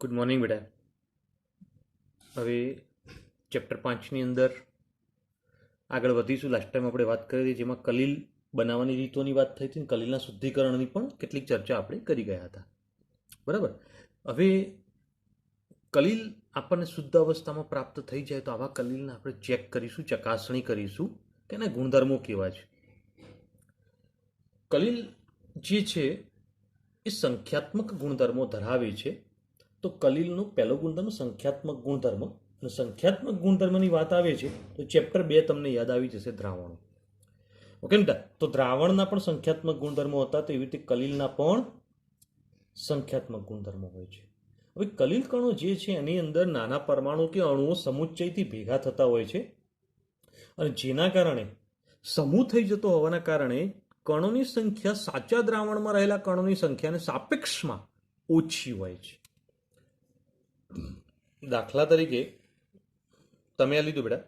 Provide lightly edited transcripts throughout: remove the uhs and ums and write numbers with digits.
Good morning બેટા. હવે chapter 5ની અંદર આગળ વધીશું. લાસ્ટ ટાઈમ આપણે વાત કરી હતી જેમાં કલીલ બનાવવાની રીતોની વાત થઈ હતી, કલીલના શુદ્ધિકરણની પણ કેટલીક ચર્ચા આપણે કરી ગયા હતા. બરાબર. હવે કલીલ આપણને શુદ્ધ અવસ્થામાં પ્રાપ્ત થઈ જાય તો આવા કલીલને આપણે ચેક કરીશું, ચકાસણી કરીશું કે એના ગુણધર્મો કેવા છે. કલીલ જે છે એ સંખ્યાત્મક ગુણધર્મો ધરાવે છે. તો કલીલનો પહેલો ગુણધર્મ સંખ્યાત્મક ગુણધર્મ, અને સંખ્યાત્મક ગુણધર્મની વાત આવે છે તો ચેપ્ટર 2 તમને યાદ આવી જશે, દ્રાવણો. ઓકે બેટા, તો દ્રાવણના પણ સંખ્યાત્મક ગુણધર્મો હતા, તો એવી રીતે કલીલના પણ સંખ્યાત્મક ગુણધર્મો હોય છે. હવે કલીલ કણો જે છે એની અંદર નાના પરમાણુ કે અણુઓ સમુચ્ચયથી ભેગા થતા હોય છે, અને જેના કારણે સમૂહ થઈ જતો હોવાના કારણે કણોની સંખ્યા સાચા દ્રાવણમાં રહેલા કણોની સંખ્યાને સાપેક્ષમાં ઓછી હોય છે. દાખલા તરીકે તમે આ લીધું બેટા,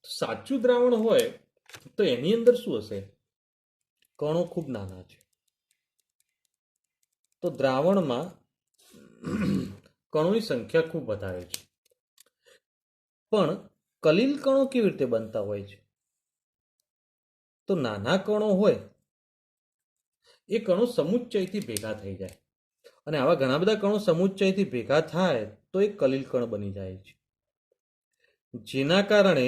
સાચું દ્રાવણ હોય તો એની અંદર શું હશે? કણો ખૂબ નાના છે, તો દ્રાવણમાં કણોની સંખ્યા ખૂબ વધારે છે. પણ કલીલ કણો કેવી રીતે બનતા હોય છે? તો નાના કણો હોય એ કણો સમુચ્ચયથી ભેગા થઈ જાય, અને આવા ઘણા બધા કણો સમુચ્ચયથી ભેગા થાય તો એ કલીલ કણ બની જાય છે, જેના કારણે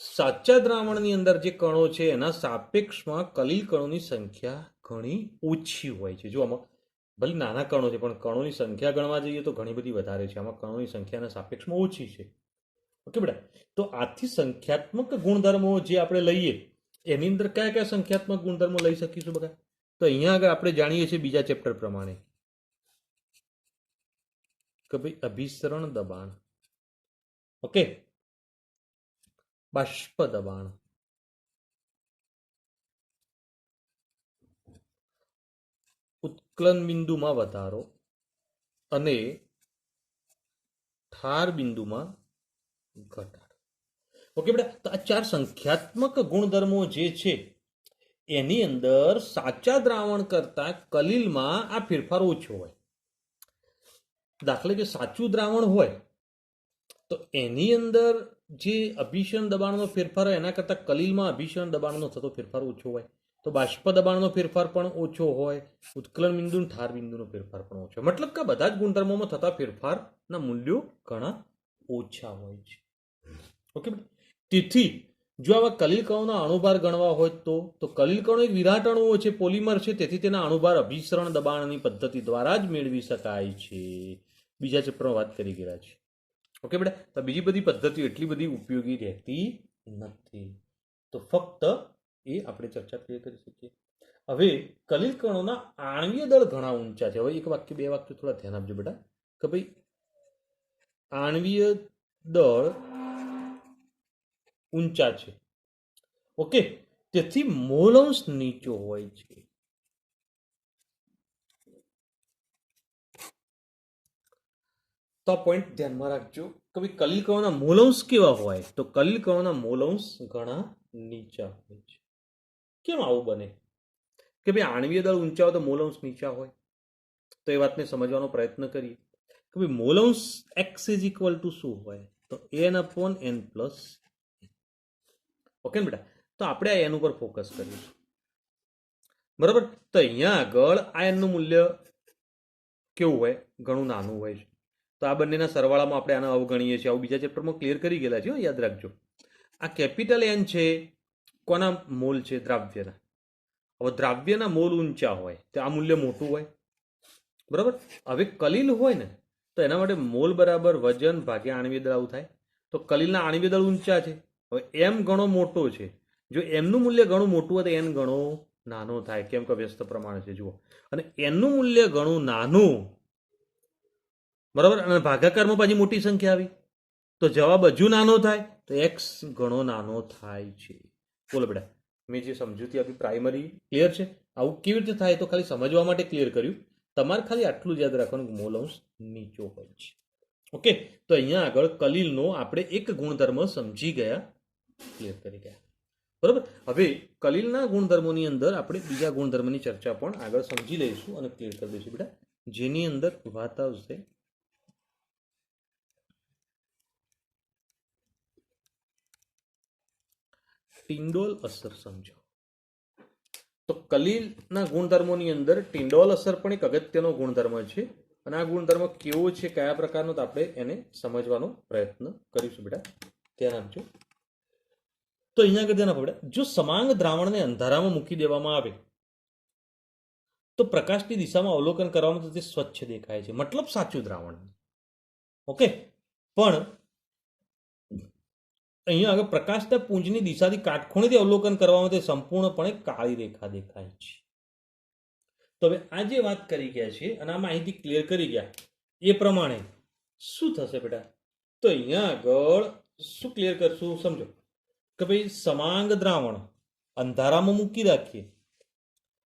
સાચા દ્રાવણની અંદર જે કણો છે એના સાપેક્ષમાં કલીલ કણોની સંખ્યા ઘણી ઓછી હોય છે. જો આમાં ભલે નાના કણો છે પણ કણોની સંખ્યા ગણવા જઈએ તો ઘણી બધી વધારે છે, આમાં કણોની સંખ્યાના સાપેક્ષમાં ઓછી છે. ઓકે બેટા, તો આથી સંખ્યાત્મક ગુણધર્મો જે આપણે લઈએ એની અંદર કયા કયા સંખ્યાત્મક ગુણધર્મો લઈ શકીશું બધા? તો અહીંયા આગળ આપણે જાણીએ છીએ બીજા ચેપ્ટર પ્રમાણે કે ભાઈ અભિસરણ દબાણ, ઓકે, બાષ્પ દબાણ, ઉત્કલન બિંદુમાં વધારો અને ઠાર બિંદુમાં ઘટાડો. ઓકે બેટા, તો આ ચાર સંખ્યાત્મક ગુણધર્મો જે છે એની અંદર સાચા દ્રાવણ કરતા કલીલમાં આ ફેરફાર ઓછો હોય. દાખલે કે સાચું દ્રાવણ હોય તો એની અંદર જે અભિસરણ દબાણનો ફેરફાર હોય એના કરતાં કલીલમાં અભિસરણ દબાણનો થતો ફેરફાર ઓછો હોય. તો બાષ્પ દબાણનો ફેરફાર પણ ઓછો હોય, ઉત્કલન બિંદુ ઠાર બિંદુનો ફેરફાર પણ ઓછો. મતલબ કે બધા જ ગુણધર્મોમાં થતા ફેરફારના મૂલ્યો ઘણા ઓછા હોય છે. ઓકે, તેથી જો આવા કલીલ કણોના અણુભાર ગણવા હોય તો કલીલ કણો એક વિરાટ અણુઓ છે, પોલિમર છે, તેથી તેના અણુભાર અભિસરણ દબાણની પદ્ધતિ દ્વારા જ મેળવી શકાય છે. બીજા ચેપ્ટરમાં વાત કરી ગયા છે. ઓકે બેટા, તો બીજી બધી પદ્ધતિઓ એટલી બધી ઉપયોગી રહેતી નથી, તો ફક્ત એ આપણે ચર્ચા કરી શકીએ. હવે કલીલ કણોના આણ્વીય દળ ઘણા ઊંચા છે. હવે એક વાક્ય બે વાક્ય થોડા ધ્યાન આપજો બેટા, કે ભાઈ આણ્વીય દળ ઊંચા છે, ઓકે, તેથી મોલ અંશ નીચો હોય છે. તો આ પોઈન્ટ ધ્યાનમાં રાખજો કે ભાઈ કલીલ કણોના મોલ અંશ કેવા હોય? તો કલીલ કણોના મોલ અંશ ઘણા નીચા હોય છે. કેમ આવું બને કે ભાઈ આણ્વીય દળ ઊંચા હોય તો મોલ અંશ નીચા હોય? તો એ વાતને સમજવાનો પ્રયત્ન કરીએ કે ભાઈ મોલ અંશ x ઇઝ ઇક્વલ ટુ શું હોય? તો n/n+. ઓકે બેટા, તો આપણે આ એન ઉપર ફોકસ કરીશું. બરાબર, તો અહીંયા આગળ આ એનનું મૂલ્ય કેવું હોય? ઘણું નાનું હોય છે. તો આ બંનેના સરવાળામાં આપણે આને અવગણીએ છીએ. આવું બીજા ચેપ્ટરમાં ક્લિયર કરી ગયેલા છે, યાદ રાખજો. આ કેપિટલ એન છે, કોના મોલ છે? દ્રાવ્યના. હવે દ્રાવ્યના મોલ ઊંચા હોય તો આ મૂલ્ય મોટું હોય, બરાબર. હવે કલીલ હોય ને તો એના માટે મોલ બરાબર વજન ભાગ્યા આણ્વીય દળ આવું થાય. તો કલીલના આણ્વીય દળ ઊંચા છે, હવે એમ ઘણો મોટો છે. જો એમનું મૂલ્ય ઘણું મોટું હોય તો એન ઘણો નાનો થાય, કેમ કે વ્યસ્ત પ્રમાણ છે. જુઓ, અને એનું મૂલ્ય ઘણું નાનું, બરાબર, અને ભાગાકારમાં પાછી મોટી સંખ્યા આવી તો જવાબ હજુ નાનો થાય, તો એક્સ ઘણો નાનો થાય છે. બોલો બેટા, મેં જે સમજૂતી આપી પ્રાઇમરી ક્લિયર છે? આવું કેવી રીતે થાય તો ખાલી સમજવા માટે ક્લિયર કર્યું. તમારે ખાલી આટલું જ યાદ રાખવાનું કે મોલ અંશ નીચો હોય છે. ઓકે, તો અહીંયા આગળ કલીલનો આપણે એક ગુણધર્મ સમજી ગયા, ક્લિયર કરી ગયા. બરાબર. હવે કલિલના ગુણધર્મોની અંદર આપણે બીજા ગુણધર્મની ચર્ચા પણ આગળ સમજી લઈશું અને ક્લિયર કરી દઈશું બેટા, જેની અંદર વાત આવશે ટિંડોલ અસર. સમજો તો કલિલના ગુણધર્મોની અંદર ટિંડોલ અસર પણ એક અગત્યનો ગુણધર્મ છે અને આ ગુણધર્મ કેવો છે, કયા પ્રકારનો, તો આપણે એને સમજવાનો પ્રયત્ન કરીશું બેટા, ધ્યાન આપજો. તો અહીંયા આગળ ધ્યાન આપો બેટા, જો સમાંગ દ્રાવણને અંધારામાં મૂકી દેવામાં આવે તો પ્રકાશની દિશામાં અવલોકન કરવામાં તો તે સ્વચ્છ દેખાય છે, મતલબ સાચું દ્રાવણ. ઓકે, પણ અહીંયા આગળ પ્રકાશના પુંજની દિશાથી કાટખૂણેથી અવલોકન કરવામાં તે સંપૂર્ણપણે કાળી રેખા દેખાય છે. તો હવે આ જે વાત કરી ગયા છે અને આ માહિતી ક્લિયર કરી ગયા એ પ્રમાણે શું થશે બેટા, તો અહીંયા આગળ શું ક્લિયર કરશું, સમજો કે ભાઈ સમાંગ દ્રાવણ અંધારામાં મૂકી રાખીએ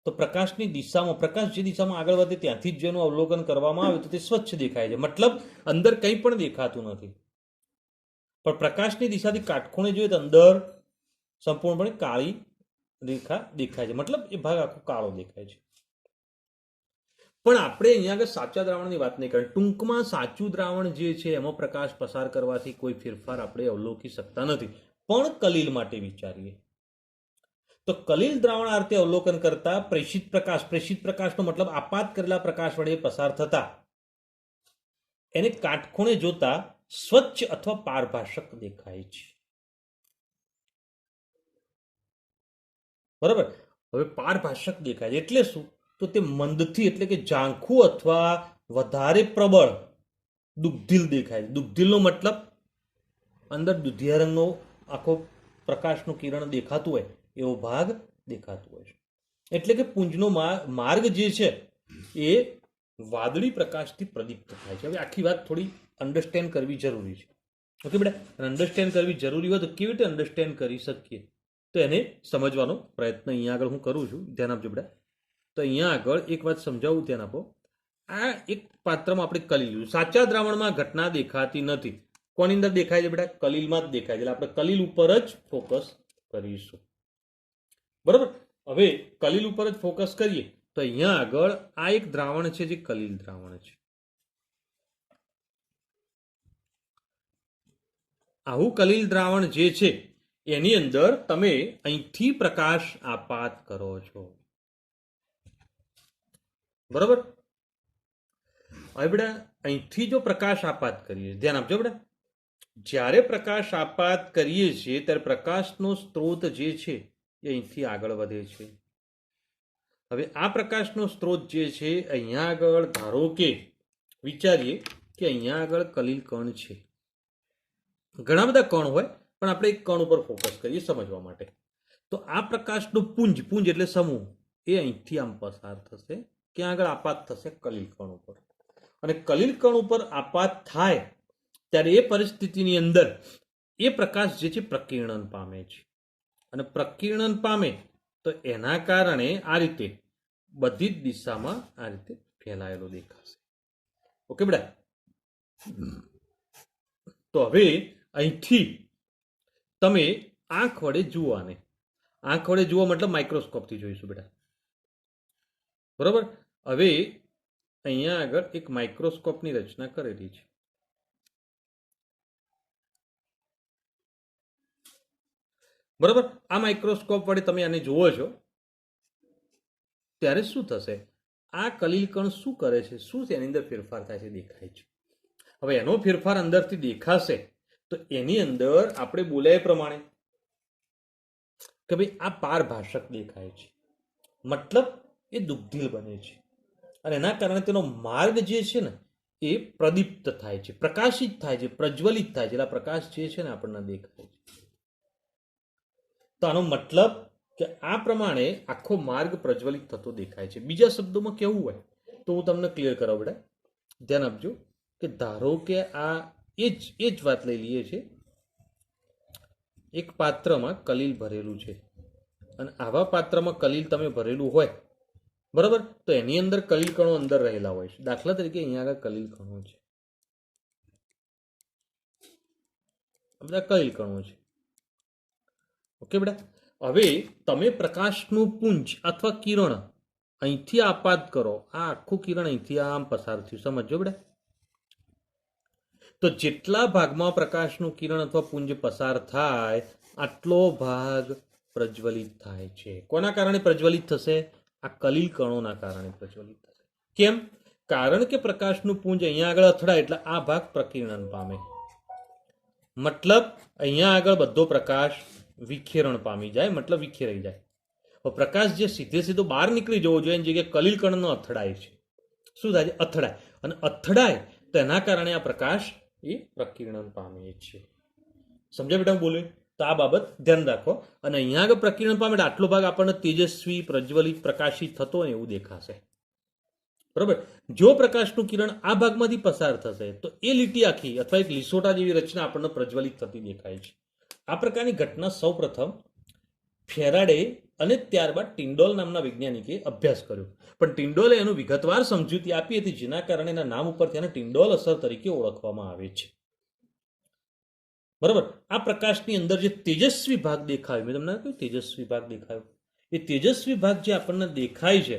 તો પ્રકાશની દિશામાં, પ્રકાશ જે દિશામાં આગળ વધે ત્યાંથી જ જેનું અવલોકન કરવામાં આવે તો તે સ્વચ્છ દેખાય છે, મતલબ અંદર કંઈ પણ દેખાતું નથી. પણ પ્રકાશની દિશાથી કાટખૂણે જોઈએ તો અંદર સંપૂર્ણપણે કાળી રેખા દેખાય છે, મતલબ એ ભાગ આખો કાળો દેખાય છે. પણ આપણે અહીંયા આગળ સાચા દ્રાવણની વાત નહીં કરીએ. ટૂંકમાં સાચું દ્રાવણ જે છે એમાં પ્રકાશ પસાર કરવાથી કોઈ ફેરફાર આપણે અવલોકી શકતા નથી. પણ કલિલ માટે વિચારીએ તો કલિલ દ્રાવણ આ રીતે અવલોકન કરતા પ્રેષિત પ્રકાશનો મતલબ આપાત કરેલા પ્રકાશ વડે પસાર થતા એને કાટખૂણે જોતા સ્વચ્છ અથવા પારભાષક દેખાય છે. બરાબર. હવે પારભાષક દેખાય છે એટલે શું, તો તે મંદથી એટલે કે ઝાંખું અથવા વધારે પ્રબળ દુગ્ધિલ દેખાય છે. દુગ્ધિલનો મતલબ અંદર દુધિયા રંગનો આખો પ્રકાશનું કિરણ દેખાતું હોય એવો ભાગ દેખાતું હોય છે. એટલે કે પુંજનો માર્ગ જે છે એ વાદળી પ્રકાશથી પ્રદીપ્ત થાય છે. હવે આખી વાત થોડી અન્ડરસ્ટેન્ડ કરવી જરૂરી છે. ઓકે બેટા, અન્ડરસ્ટેન્ડ કરવી જરૂરી હોય તો કેવી રીતે અન્ડરસ્ટેન્ડ કરી શકીએ તો એને સમજવાનો પ્રયત્ન અહીંયા આગળ હું કરું છું, ધ્યાન આપજો બેટા. તો અહીંયા આગળ એક વાત સમજાવું, ધ્યાન આપો. આ એક પાત્રમાં આપણે કલિલ લીધું. સાચા દ્રાવણમાં ઘટના દેખાતી નથી. કોની અંદર દેખાય છે બેટા? કલિલમાં જ દેખાય છે. એટલે આપણે કલિલ ઉપર જ ફોકસ કરીશું. બરાબર. હવે કલિલ ઉપર જ ફોકસ કરીએ તો અહીંયા આગળ આ એક દ્રાવણ છે જે કલિલ દ્રાવણ છે. આવું કલિલ દ્રાવણ જે છે એની અંદર તમે અહીંથી પ્રકાશ આપાત કરો છો. બરાબર. હવે બેટા અહીંથી જો પ્રકાશ આપાત કરીએ, ધ્યાન આપજો બેટા, જ્યારે પ્રકાશ આપાત કરીએ છીએ ત્યારે પ્રકાશનો સ્ત્રોત જે છે એ અહીંથી આગળ વધે છે. હવે આ પ્રકાશનો સ્ત્રોત જે છે અહીંયા આગળ ધારો કે વિચારીએ કે અહીંયા આગળ કલિલ કણ છે. ઘણા બધા કણ હોય પણ આપણે એક કણ ઉપર ફોકસ કરીએ સમજવા માટે. તો આ પ્રકાશનો પુંજ એટલે સમૂહ એ અહીંથી આમ પસાર થશે, ક્યાં આગળ આપાત થશે? કલિલ કણ ઉપર. અને કલિલ કણ ઉપર આપાત થાય ત્યારે એ પરિસ્થિતિની અંદર એ પ્રકાશ જે છે પ્રકીર્ણન પામે છે. અને પ્રકીર્ણન પામે તો એના કારણે આ રીતે બધી જ દિશામાં આ રીતે ફેલાયેલો દેખાશે. ઓકે બેટા. તો હવે અહીંથી તમે આંખ વડે જુઓ, આને આંખ વડે જુઓ મતલબ માઇક્રોસ્કોપથી જોઈશું બેટા. બરાબર. હવે અહીંયા આગળ એક માઇક્રોસ્કોપની રચના કરેલી છે. બરાબર. આ માઇક્રોસ્કોપ વડે તમે આને જુઓ છો ત્યારે શું થશે? આ કલિલ કણ શું કરે છે, શું તેની અંદર ફેરફાર થાય છે દેખાય છે. હવે એનો ફેરફાર અંદરથી દેખાશે તો એની અંદર આપણે બોલ્યા એ પ્રમાણે કે ભાઈ આ પારભાષક દેખાય છે, મતલબ એ દુગ્ધિલ બને છે. અને એના કારણે તેનો માર્ગ જે છે ને એ પ્રદીપ્ત થાય છે, પ્રકાશિત થાય છે, પ્રજ્વલિત થાય છે. એટલે પ્રકાશ જે છે ને આપણને દેખાય છે. તો આનો મતલબ કે આ પ્રમાણે આખો માર્ગ પ્રજ્વલિત થતો દેખાય છે. બીજા શબ્દોમાં કેવું હોય તો હું તમને ક્લિયર કરાવું બેટા, ધ્યાન આપજો. કે ધારો કે આ એ જ વાત લઈ લઈએ છે. એક પાત્રમાં કલિલ ભરેલું છે અને આવા પાત્રમાં કલિલ તમે ભરેલું હોય, બરાબર, તો એની અંદર કલિલ કણો અંદર રહેલા હોય છે. દાખલા તરીકે અહીંયા આગળ કલિલ કણો છે, બધા કલિલ કણો છે. ઓકે બેટા. હવે તમે પ્રકાશનું પુંજ અથવા કિરણ અહીંથી આપાત કરો, આ આખું કિરણ અહીંથી આમ પસાર થયું, સમજો બેટા. તો જેટલા ભાગમાં પ્રકાશનું કિરણ અથવા પુંજ પસાર થાય આટલો ભાગ પ્રજ્વલિત થાય છે. કોના કારણે પ્રજ્વલિત થશે? આ કલીલ કણોના કારણે પ્રજ્વલિત થશે. કેમ? કારણ કે પ્રકાશનું પુંજ અહીંયા આગળ અથડાય એટલે આ ભાગ પ્રકિરણ પામે, મતલબ અહીંયા આગળ બધો પ્રકાશ વિખેરણ પામી જાય, મતલબ વિખેરાઈ જાય. પ્રકાશ જે સીધે સીધો બહાર નીકળી જવો જોઈએ એની જગ્યાએ કલીલ કણનો અથડાય છે. શું થાય છે? અથડાય. અને અથડાય તો એના કારણે આ પ્રકાશ એ પ્રકિરણ પામે છે. સમજ્યા બેટા બોલે? તો આ બાબત ધ્યાન રાખો. અને અહીંયા આગળ પ્રકિરણ પામે એટલે આટલો ભાગ આપણને તેજસ્વી, પ્રજ્વલિત, પ્રકાશિત થતો હોય એવું દેખાશે. બરોબર. જો પ્રકાશનું કિરણ આ ભાગમાંથી પસાર થશે તો એ લીટી આખી અથવા એક લીસોટા જેવી રચના આપણને પ્રજ્વલિત થતી દેખાય છે. આ પ્રકારની ઘટના સૌ પ્રથમ ફેરાડે અને ત્યારબાદ ટિન્ડોલ નામના વૈજ્ઞાનિકે અભ્યાસ કર્યો. પણ ટિન્ડોલે એનું વિગતવાર સમજૂતી આપી હતી, જેના કારણે એના નામ ઉપરથી એને ટિન્ડોલ અસર તરીકે ઓળખવામાં આવે છે. બરાબર. આ પ્રકાશની અંદર જે તેજસ્વી ભાગ દેખાયો, મેં તમને કહ્યું તેજસ્વી ભાગ દેખાયો, એ તેજસ્વી ભાગ જે આપણને દેખાય છે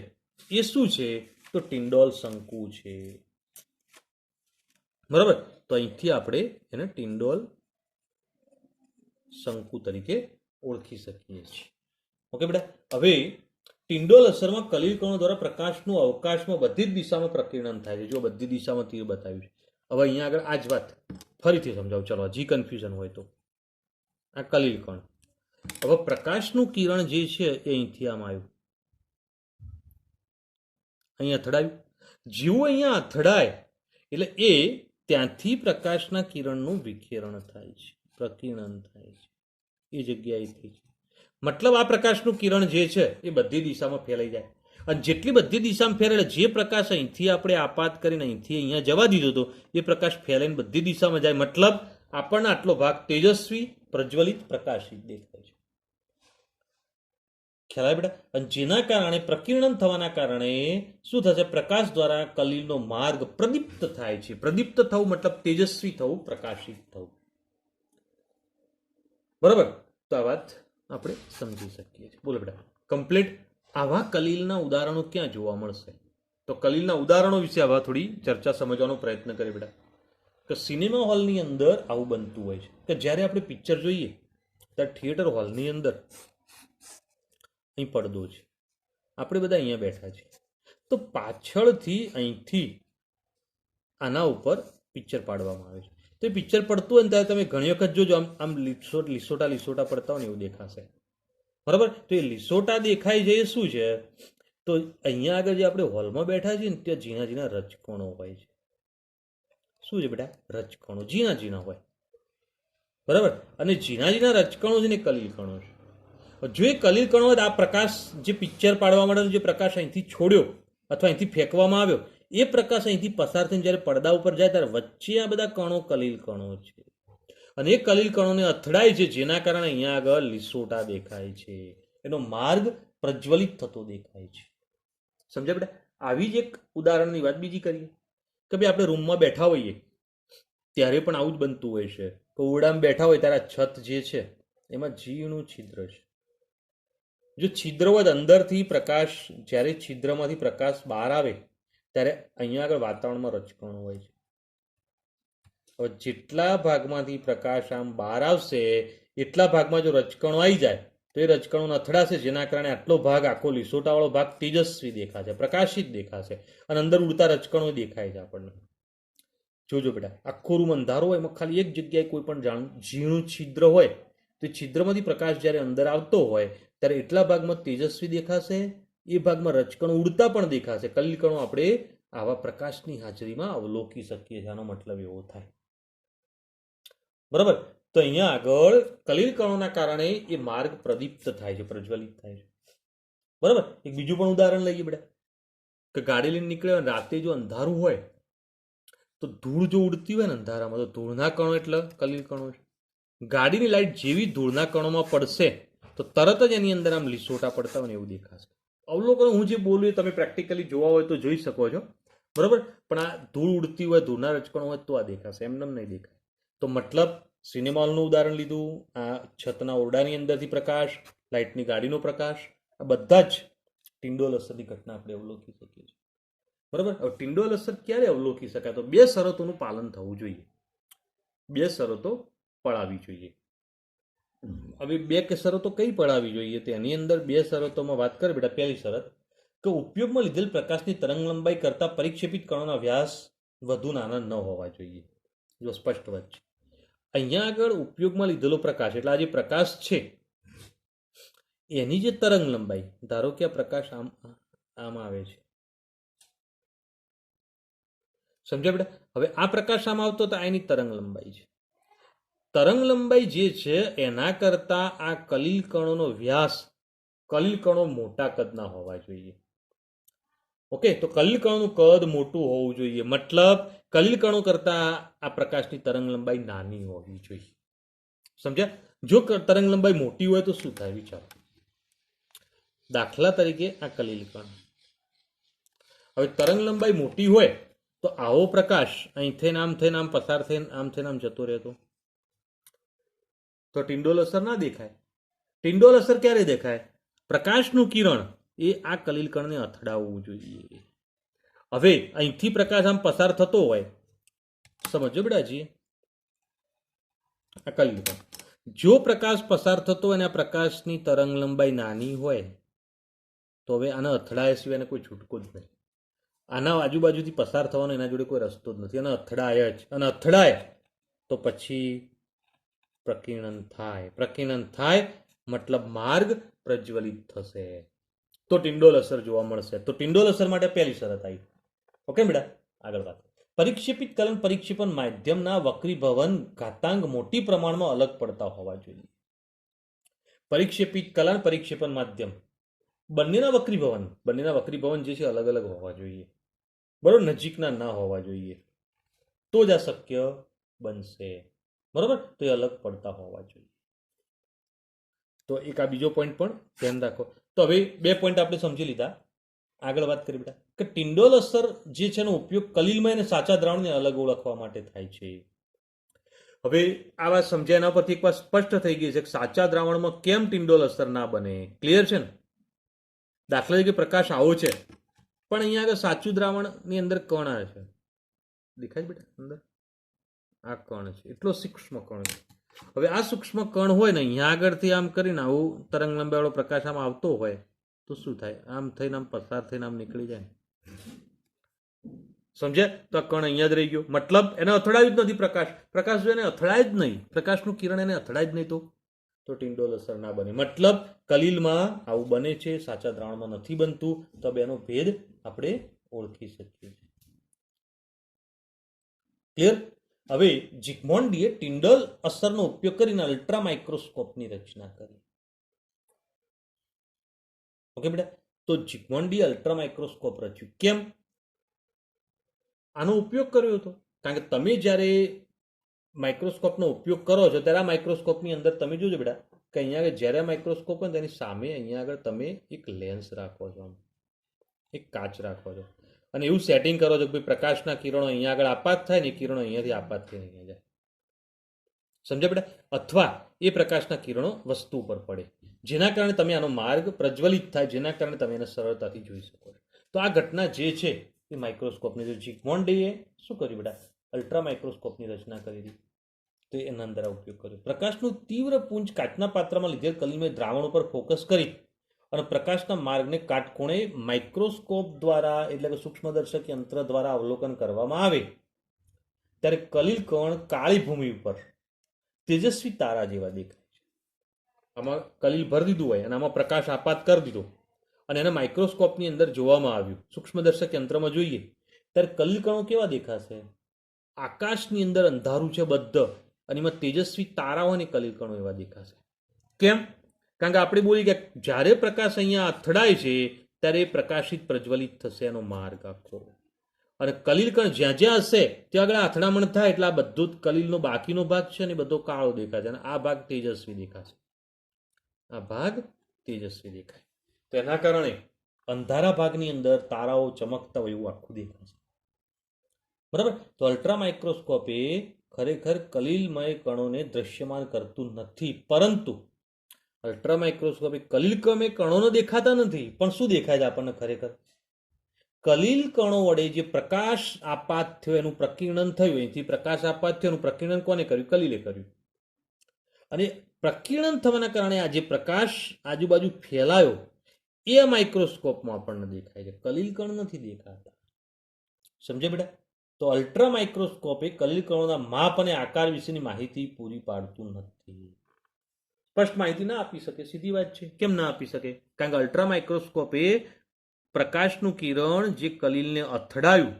એ શું છે? તો ટિન્ડોલ શંકુ છે. બરાબર. તો અહીંથી આપણે એને ટિન્ડોલ શંકુ તરીકે ઓળખી શકીએ છીએ. ઓકે બેટા. હવે ટિન્ડોલ અસરમાં કલીલ કણો દ્વારા પ્રકાશનું અવકાશમાં બધી જ દિશામાં પ્રકિરણ થાય છે. જો બધી દિશામાં તીર બતાવ્યું છે. હવે અહીંયા આગળ આ જ વાત ફરીથી સમજાવું, ચલો હજી કન્ફ્યુઝન હોય તો. આ કલીલ કણ, હવે પ્રકાશનું કિરણ જે છે એ અહીંથી આમ આવ્યું, અહીંયા અથડાયું. જેવું અહીંયા અથડાય એટલે એ ત્યાંથી પ્રકાશના કિરણનું વિખેરણ થાય છે, પ્રકિરણ થાય છે, એ જગ્યાએથી છે. મતલબ આ પ્રકાશનું કિરણ જે છે એ બધી દિશામાં ફેલાઈ જાય. અને જેટલી બધી દિશામાં ફેલાય જે પ્રકાશ અહીંથી આપણે આપાત કરીને અહીંથી અહીંયા જવા દીધો હતો એ પ્રકાશ ફેલાઈને બધી દિશામાં જાય. મતલબ આપણને આટલો ભાગ તેજસ્વી, પ્રજ્વલિત, પ્રકાશિત દેખાય છે. ખ્યાલ આવે બેટા? અને જેના કારણે પ્રકિરણ થવાના કારણે શું થશે? પ્રકાશ દ્વારા કલીલનો માર્ગ પ્રદીપ્ત થાય છે. પ્રદીપ્ત થવું મતલબ તેજસ્વી થવું, પ્રકાશિત થવું. બરાબર. તો આ વાત આપણે સમજી શકીએ છીએ. બોલો બેટા, કમ્પ્લીટ. આવા કલીલના ઉદાહરણો ક્યાં જોવા મળશે? તો કલીલના ઉદાહરણો વિશે આવા થોડી ચર્ચા સમજવાનો પ્રયત્ન કરીએ બેટા. કે સિનેમા હોલની અંદર આવું બનતું હોય છે કે જ્યારે આપણે પિક્ચર જોઈએ ત્યારે થિયેટર હોલની અંદર અહીં પડદો છે, આપણે બધા અહીંયા બેઠા છીએ, તો પાછળથી અહીંથી આના ઉપર પિક્ચર પાડવામાં આવે છે. તો એ પિક્ચર પડતું હોય ને ત્યારે તમે ઘણી વખત જોજો આમ આમ લીસોટા પડતા હોય ને એવું દેખાશે. બરાબર. તો એ લીસોટા દેખાય છે એ શું છે? તો અહીંયા આગળ જે આપણે હોલમાં બેઠા છીએ ને ત્યાં ઝીણા ઝીણા રજકણો હોય છે. શું છે બેટા? રજકણો ઝીણા ઝીણા હોય. બરાબર. અને ઝીણા ઝીણા રજકણો છે ને કલીલ કણો છે. જો એ કલીલ કણો હોય આ પ્રકાશ જે પિક્ચર પાડવા માટેનો જે પ્રકાશ અહીંથી છોડ્યો અથવા અહીંથી ફેંકવામાં આવ્યો એ પ્રકાશ અહીંથી પસાર થઈને જ્યારે પડદા ઉપર જાય ત્યારે વચ્ચે આ બધા કણો કલીલ કણો છે. અને એ કલીલ કણોને અથડાય છે, જેના કારણે અહીંયા આગળ લીસોટા દેખાય છે. એનો માર્ગ પ્રજ્વલિત થતો દેખાય છે. સમજ્યા બેટા? આવી જ એક ઉદાહરણની વાત બીજી કરીએ કે ભાઈ આપણે રૂમમાં બેઠા હોઈએ ત્યારે પણ આવું જ બનતું હોય છે. કે ઓરડામાં બેઠા હોય ત્યારે છત જે છે એમાં ઝીણું છિદ્ર છે. જો છિદ્ર હોય અંદરથી પ્રકાશ, જ્યારે છિદ્રમાંથી પ્રકાશ બહાર આવે ત્યારે અહીંયા આગળ વાતાવરણમાં રજકણો હોય છે. હવે જેટલા ભાગમાંથી પ્રકાશ આમ બહાર આવશે એટલા ભાગમાં જો રજકણો આવી જાય તો એ રજકણો અથડાશે, જેના કારણે આટલો ભાગ આખો લીસોટાવાળો ભાગ તેજસ્વી દેખાશે, પ્રકાશિત દેખાશે. અને અંદર ઉડતા રજકણો દેખાય છે આપણને. જોજો બેટા, આખો રૂમ અંધારો હોય એમાં ખાલી એક જગ્યાએ કોઈ પણ ઝીણું છિદ્ર હોય તો એ છિદ્રમાંથી પ્રકાશ જ્યારે અંદર આવતો હોય ત્યારે એટલા ભાગમાં તેજસ્વી દેખાશે, એ ભાગમાં રજકણો ઉડતા પણ દેખાશે. કલીલ કણો આપણે આવા પ્રકાશની હાજરીમાં અવલોકી શકીએ છીએ. આનો મતલબ એવો થાય. બરાબર. તો અહીંયા આગળ કલીલ કણોના કારણે એ માર્ગ પ્રદીપ્ત થાય છે, પ્રજ્વલિત થાય છે. બરાબર. એક બીજું પણ ઉદાહરણ લઈએ બેટા કે ગાડી લઈને નીકળે રાતે જો અંધારું હોય તો ધૂળ જો ઉડતી હોય ને અંધારામાં તો ધૂળના કણો એટલે કલીલ કણો છે. ગાડીની લાઈટ જેવી ધૂળના કણોમાં પડશે તો તરત જ એની અંદર આમ લીસોટા પડતા હોય ને એવું દેખાશે. અવલોકન હું જે બોલું તમે પ્રેક્ટિકલી જોવા હોય તો જોઈ શકો છો. બરાબર. પણ આ ધૂળ ઉડતી હોય, ધૂળના રજકણો હોય તો આ દેખાશે, એમને નહીં દેખાય. તો મતલબ સિનેમા હોલનું ઉદાહરણ લીધું, આ છતના ઓરડાની અંદરથી પ્રકાશ લાઇટની ગાડીનો પ્રકાશ, આ બધા જ ટિંડોલ અસરની ઘટના આપણે અવલોકી શકીએ છીએ. બરાબર. હવે ટિંડોલ અસર ક્યારે અવલોકી શકાય? તો બે શરતોનું પાલન થવું જોઈએ, બે શરતો પડાવી જોઈએ. હવે બે કે શરતો કઈ પડાવી જોઈએ? તેની અંદર બે શરતોમાં વાત કરે બેટા. પહેલી શરત કે ઉપયોગમાં લીધેલ પ્રકાશની તરંગ લંબાઈ કરતા પરિક્ષેપિત કણોના વ્યાસ વધુ નાના ન હોવા જોઈએ. જો સ્પષ્ટ વાત છે. અહીંયા આગળ ઉપયોગમાં લીધેલો પ્રકાશ એટલે આ જે પ્રકાશ છે એની જે તરંગ લંબાઈ, ધારો કે આ પ્રકાશ આમ આવે છે, સમજ્યા બેટા? હવે આ પ્રકાશ આમ આવતો તો એની તરંગ લંબાઈ છે. તરંગ લંબાઈ જે છે એના કરતા આ કલીલ કણોનો વ્યાસ, કલીલ કણો મોટા કદના હોવા જોઈએ. ઓકે, તો કલીલ કણોનું કદ મોટું હોવું જોઈએ. મતલબ કલીલ કણો કરતા આ પ્રકાશની તરંગ લંબાઈ નાની હોવી જોઈએ. સમજ્યા? જો તરંગ લંબાઈ મોટી હોય તો શું થાય વિચારો. દાખલા તરીકે આ કલીલ કણ, હવે તરંગ લંબાઈ મોટી હોય તો આવો પ્રકાશ અહીંથી આમ પસાર થઈને આમ જતો રહેતો તો ટિંડોલ અસર ના દેખાય. ટિંડોલ અસર ક્યારે દેખાય? પ્રકાશનું કિરણ એ આ કલીલ કણને અથડાવવું જોઈએ. હવે અહીંથી પ્રકાશ આમ પસાર થતો હોય, સમજો બેટાજી, આ કલીલ કણ, જો પ્રકાશ પસાર થતો હોય અને આ પ્રકાશની તરંગ લંબાઈ નાની હોય તો હવે આને અથડાયા સિવાય કોઈ છૂટકો જ નહીં. આના આજુબાજુથી પસાર થવાનો એના જોડે કોઈ રસ્તો જ નથી. અને અથડાય જ, અને અથડાય તો પછી પ્રકીર્ણન થાય. પ્રકીર્ણન થાય મતલબ માર્ગ પ્રજ્વલિત થશે, તો ટિંડોલ અસર જોવા મળશે. તો ટિંડોલ અસર માટે પહેલી શરત આવી. ઓકે બેટા, આગળ વાત. પરિક્ષેપિત કલન પરિક્ષેપણ માધ્યમના વક્રીભવન ઘાતાંક મોટી પ્રમાણમાં અલગ પડતા હોવા જોઈએ. પરિક્ષેપિત કલન પરિક્ષેપણ માધ્યમ બંનેના વક્રીભવન જે છે અલગ અલગ હોવા જોઈએ. બરોબર, નજીકના ના હોવા જોઈએ, તો જ આ શક્ય બનશે. બરોબર, તો એ અલગ પડતા હોવા જોઈએ. તો એક આ બીજો પોઈન્ટ પણ ધ્યાન રાખો. તો હવે બે પોઈન્ટ આપણે સમજી લીધા. આગળ વાત કરી બેટા કે ટિંડોલ અસર જે છે એનો ઉપયોગ કલીલમય અને સાચા દ્રાવણને અલગ ઓળખવા માટે થાય છે. હવે આ વાત સમજ્યા એના પરથી એક વાત સ્પષ્ટ થઈ ગઈ છે કે સાચા દ્રાવણમાં કેમ ટિંડોલ અસર ના બને. ક્લિયર છે ને? દાખલા તરીકે પ્રકાશ આવો છે પણ અહીંયા આગળ સાચું દ્રાવણની અંદર કણ આવે છે, દેખાય બેટા અંદર આ કણ છે, એટલો સૂક્ષ્મ કણ છે. હવે આ સૂક્ષ્મ કણ હોય ને અહીંયા આગળથી આમ કરીને આવું તરંગ લંબાઈવાળો પ્રકાશ આમ આવતો હોય તો શું થાય? આમ થઈને આમ પસાર થઈને આમ નીકળી જાય. સમજ્યા? તો આ કણ અહીંયા જ રહી ગયો. મતલબ એને અથડાયું જ નથી પ્રકાશ જો એને અથડાય જ નહીં, પ્રકાશનું કિરણ એને અથડાય જ નહીં તો ટિંડોલ અસર ના બને. મતલબ કલીલમાં આવું બને છે, સાચા દ્રાવણમાં નથી બનતું. તો બેનો ભેદ આપણે ઓળખી શકીએ છીએ. ક્લિયર? હવે ઝિગમોન્ડીએ ટિંડોલ અસરનો ઉપયોગ કરીને અલ્ટ્રા માઇક્રોસ્કોપની રચના કરી. ઓકે બેટા, તો ઝિગમોન્ડીએ અલ્ટ્રા માઇક્રોસ્કોપ રચ્યું. કેમ આનો ઉપયોગ કર્યો હતો? કારણ કે તમે જ્યારે માઇક્રોસ્કોપનો ઉપયોગ કરો છો ત્યારે આ માઇક્રોસ્કોપની અંદર તમે જોજો બેટા કે અહીંયા આગળ જ્યારે માઇક્રોસ્કોપ હોય તેની સામે અહીંયા આગળ તમે એક લેન્સ રાખો છો, એક કાચ રાખો છો, અને એવું સેટિંગ કરો છો કે ભાઈ પ્રકાશના કિરણો અહીંયા આગળ આપાત થાય ને કિરણો અહીંયાથી આપાત થઈને અહીંયા જાય. સમજ્યા બેટા? અથવા એ પ્રકાશના કિરણો વસ્તુ ઉપર પડે જેના કારણે તમે આનો માર્ગ પ્રજ્વલિત થાય, જેના કારણે તમે એને સરળતાથી જોઈ શકો છો. તો આ ઘટના જે છે એ માઇક્રોસ્કોપની જે ઝિગમોન્ડીએ શું કર્યું બેટા? અલ્ટ્રા માઇક્રોસ્કોપની રચના કરી હતી. તો એના અંદર આ ઉપયોગ કર્યો. પ્રકાશનું તીવ્ર પુંજ કાચના પાત્રમાં લીધેલ કલીલમય દ્રાવણ ઉપર ફોકસ કરી અને પ્રકાશના માર્ગને કાટખૂણે માઇક્રોસ્કોપ દ્વારા એટલે કે સૂક્ષ્મદર્શક યંત્ર દ્વારા અવલોકન કરવામાં આવે ત્યારે કલીલ કણ કાળી ભૂમિ ઉપર તેજસ્વી તારા જેવા દેખાય છે. આમાં કલીલ ભરી દીધું હોય અને આમાં પ્રકાશ આપાત કરી દીધો અને એને માઇક્રોસ્કોપની અંદર જોવામાં આવ્યું, સૂક્ષ્મદર્શક યંત્રમાં જોઈએ ત્યારે કલીલ કણો કેવા દેખાશે? આકાશની અંદર અંધારું છે બધું અને એમાં તેજસ્વી તારાઓ અને કલીલ કણો એવા દેખાશે. કેમ? કારણ કે આપણે બોલી કે જ્યારે પ્રકાશ અહીંયા અથડાય છે ત્યારે પ્રકાશિત પ્રજ્વલિત થશે એનો માર્ગ આખો, અને કલીલ કણ જ્યાં જ્યાં હશે ત્યાં આગળ અથડામણ થાય એટલે આ બધું જ કલીલનો બાકીનો ભાગ છે ને બધો કાળો દેખાશે અને આ ભાગ તેજસ્વી દેખાશે. આ ભાગ તેજસ્વી દેખાય તો એના કારણે અંધારા ભાગની અંદર તારાઓ ચમકતા હોય એવું આખું દેખાશે. બરાબર? તો અલ્ટ્રા માઇક્રોસ્કોપ એ ખરેખર કલીલમય કણોને દ્રશ્યમાન કરતું નથી, પરંતુ અલ્ટ્રા માઇક્રોસ્કોપિક કલિલ કણોને દેખાતા નથી, પણ શું દેખાય છે આપણને ખરેખર? કલિલ કણો વડે જે પ્રકાશ આપાત થયો, એનું પ્રકીર્ણન થયું, અહીંથી પ્રકાશ આપાત થયો, એનું પ્રકીર્ણન કોને કર્યું? કલિલે કર્યું. અને પ્રકીર્ણન થવાના કારણે આ જે પ્રકાશ આજુબાજુ ફેલાયો એ માઇક્રોસ્કોપમાં આપણને દેખાય છે, કલિલ કણ નથી દેખાતા. સમજે બેટા? તો અલ્ટ્રા માઇક્રોસ્કોપ એ કલિલ કણોના માપ અને આકાર વિશેની માહિતી પૂરી પાડતું નથી. સ્પષ્ટ માહિતી ના આપી શકે, સીધી વાત છે. કેમ ના આપી શકે? કારણ કે અલ્ટ્રા માઇક્રોસ્કોપ એ પ્રકાશનું કિરણ જે કલિલને અથડાયું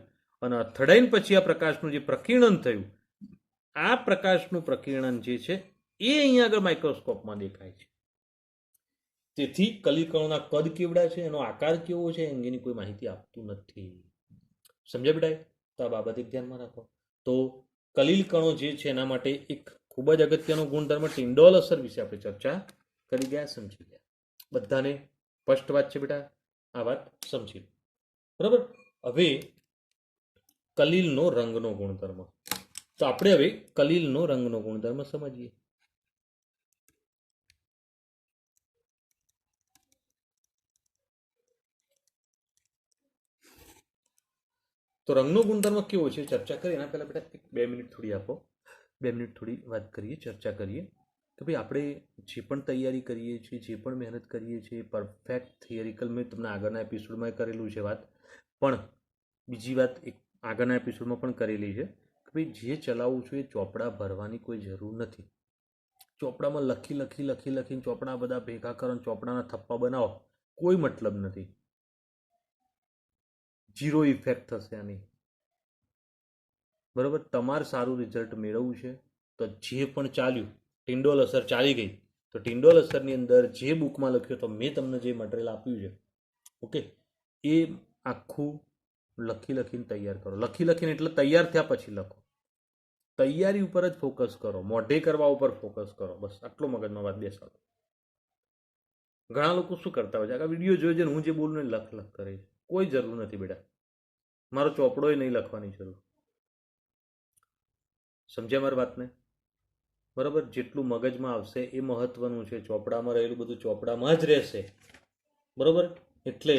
અને અથડાઈને પછી આ પ્રકાશનું જે પ્રકીર્ણન થયું, આ પ્રકાશનું પ્રકીર્ણન જે છે એ અહીંયા આગળ માઇક્રોસ્કોપમાં દેખાય છે. તેથી કલિલ કણોના કદ કેવડા છે, એનો આકાર કેવો છે, એ અંગેની કોઈ માહિતી આપતું નથી. સમજ્યા બેટા? તો આ બાબત એક ધ્યાનમાં રાખો. તો કલિલ કણો જે છે એના માટે એક ખૂબ જ અગત્યનો ગુણધર્મ ટિન્ડોલ અસર વિશે આપણે ચર્ચા કરી ગયા, સમજી ગયા. બધાને સ્પષ્ટ વાત છે બેટા? આ વાત સમજી લો. બરાબર? હવે કલિલનો રંગનો ગુણધર્મ. તો આપણે હવે કલિલનો રંગનો ગુણધર્મ સમજીએ. તો રંગનો ગુણધર્મ કેવો છે ચર્ચા કરીએ એના પહેલા બેટા 2 મિનિટ થોડી આપો. 2 મિનિટ થોડી વાત કરીએ, ચર્ચા કરીએ કે ભાઈ આપણે જે પણ તૈયારી કરીએ છીએ, જે પણ મહેનત કરીએ છીએ, પરફેક્ટ થિયરિકલ મેં તમને આગળના એપિસોડમાં કરેલું છે વાત, પણ બીજી વાત એક આગળના એપિસોડમાં પણ કરેલી છે કે ભાઈ જે ચલાવવું છું એ ચોપડા ભરવાની કોઈ જરૂર નથી. ચોપડામાં લખીને ચોપડા બધા ભેગા કરો, ચોપડાના થપ્પા બનાવો, કોઈ મતલબ નથી. ઝીરો ઇફેક્ટ થશે આની. બરાબર? તમારે સારું રિઝલ્ટ મેળવવું છે તો જે પણ ચાલ્યું, ટિન્ડોલ અસર ચાલી ગઈ, તો ટિન્ડોલ અસરની અંદર જે બુકમાં લખ્યું તો મેં તમને જે મટીરિયલ આપ્યું છે, ઓકે, એ આખું લખીને તૈયાર કરો. લખીને એટલે તૈયાર થયા પછી લખો. તૈયારી ઉપર જ ફોકસ કરો, મોઢે કરવા ઉપર ફોકસ કરો. બસ આટલો મગજમાં વાત બેસાડો. ઘણા લોકો શું કરતા હોય છે, આ વિડીયો જોઈ હું જે બોલું ને લખ કરે છે. કોઈ જરૂર નથી બેટા, મારો ચોપડોય નહીં લખવાની જરૂર. સમજ્યા મારી વાતને? બરાબર? જેટલું મગજમાં આવશે એ મહત્વનું છે. ચોપડામાં રહેલું બધું ચોપડામાં જ રહેશે. બરાબર? એટલે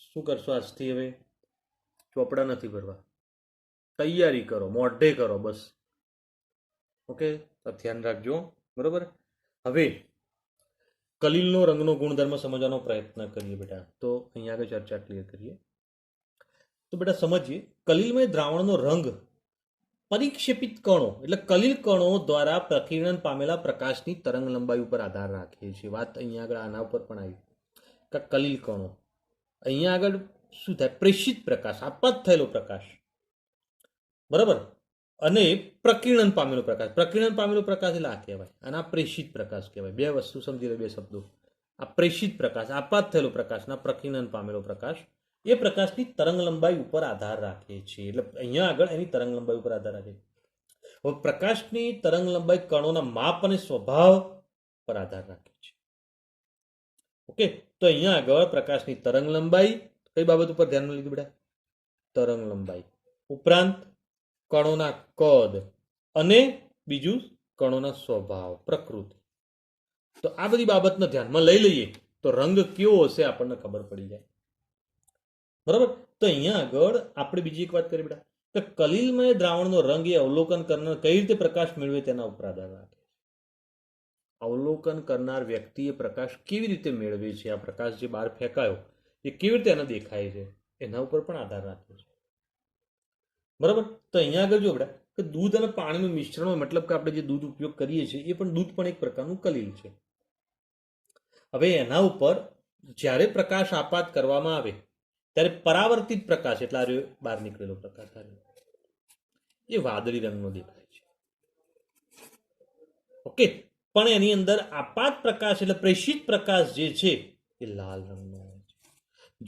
શું કરશો આજથી? હવે ચોપડા નથી ભરવા, તૈયારી કરો, મોઢે કરો, બસ. ઓકે, તો ધ્યાન રાખજો. બરાબર? હવે કલિલનો રંગનો ગુણધર્મ સમજવાનો પ્રયત્ન કરીએ બેટા. તો અહીંયા આગળ ચર્ચા ક્લિયર કરીએ. તો બેટા સમજીએ, કલિલમય દ્રાવણનો રંગ પરિક્ષેપિત કણો એટલે કલિલ કણો દ્વારા પ્રકીર્ણન પામેલા પ્રકાશની તરંગ લંબાઈ ઉપર આધાર રાખે છે. વાત અહીંયા આગળ આના ઉપર પણ આવી કે કલિલ કણો અહીંયા આગળ શું થાય? પ્રેષિત પ્રકાશ, આપાત થયેલો પ્રકાશ, બરાબર, અને પ્રકીર્ણન પામેલો પ્રકાશ. પ્રકીર્ણન પામેલો પ્રકાશ એટલે આ કહેવાય, અને આ પ્રેષિત પ્રકાશ કહેવાય. બે વસ્તુ સમજી લે, બે શબ્દો. આ પ્રેષિત પ્રકાશ, આપાત થયેલો પ્રકાશના પ્રકીર્ણન પામેલો પ્રકાશ, એ પ્રકાશની તરંગ લંબાઈ ઉપર આધાર રાખે છે. એટલે અહીંયા આગળ એની તરંગ લંબાઈ ઉપર આધાર રાખે છે. હવે પ્રકાશની તરંગ લંબાઈ કણોના માપ અને સ્વભાવ પર આધાર રાખે છે. ઓકે, તો અહીંયા આગળ પ્રકાશની તરંગ લંબાઈ કઈ બાબત ઉપર ધ્યાનમાં લીધું બેટા? તરંગ લંબાઈ ઉપરાંત કણોના કદ અને બીજું કણોના સ્વભાવ, પ્રકૃતિ. તો આ બધી બાબતને ધ્યાનમાં લઈ લઈએ તો રંગ કેવો હશે આપણને ખબર પડી જાય. બરાબર? તો અહીંયા આગળ આપણે બીજી એક વાત કરીએ બેટા કે કલિલમય દ્રાવણનો રંગ એ અવલોકન કરનાર કઈ રીતે પ્રકાશ મેળવે તેના ઉપર આધાર રાખે. અવલોકન કરનાર વ્યક્તિએ પ્રકાશ કેવી રીતે મેળવે છે, આ પ્રકાશ જે બહાર ફેંકાયો એ કેવી રીતે એને દેખાય છે, એના ઉપર પણ આધાર રાખે છે. બરાબર? તો અહીંયા આગળ જો બેટા કે દૂધ અને પાણીનું મિશ્રણ હોય, મતલબ કે આપણે જે દૂધ ઉપયોગ કરીએ છીએ એ પણ દૂધ પણ એક પ્રકારનું કલિલ છે. હવે એના ઉપર જ્યારે પ્રકાશ આપાત કરવામાં આવે ત્યારે પરાવર્તિત પ્રકાશ એટલે આ બહાર નીકળેલો પ્રકાશ એ વાદળી રંગનો દેખાય છે. ઓકે, પણ એની અંદર આપાત પ્રકાશ એટલે પ્રેષિત પ્રકાશ જે છે એ લાલ રંગનો હોય છે.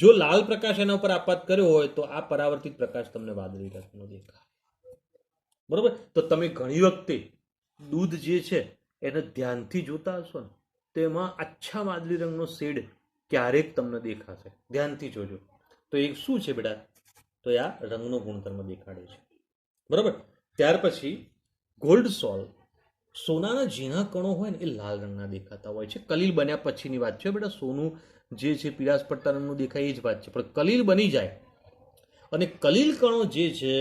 જો લાલ પ્રકાશ એના ઉપર આપાત કર્યો હોય તો આ પરાવર્તિત પ્રકાશ તમને વાદળી રંગનો દેખાય. બરોબર? તો તમે ઘણી વખતે દૂધ જે છે એને ધ્યાનથી જોતા હશો ને તો એમાં આછા વાદળી રંગનો શેડ ક્યારેક તમને દેખાશે. ધ્યાનથી જોજો. તો એ શું છે બેટા? તો આ રંગનો ગુણધર્મ દેખાડે છે. બરાબર? ત્યાર પછી ગોલ્ડ સોલ્ટ સોનાના ઝીણા કણો હોય ને એ લાલ રંગના દેખાતા હોય છે. કલીલ બન્યા પછીની વાત છે બેટા. સોનું જે છે પીળાશ પડતા રંગનું દેખાય એ જ વાત છે. પણ કલીલ બની જાય અને કલીલ કણો જે છે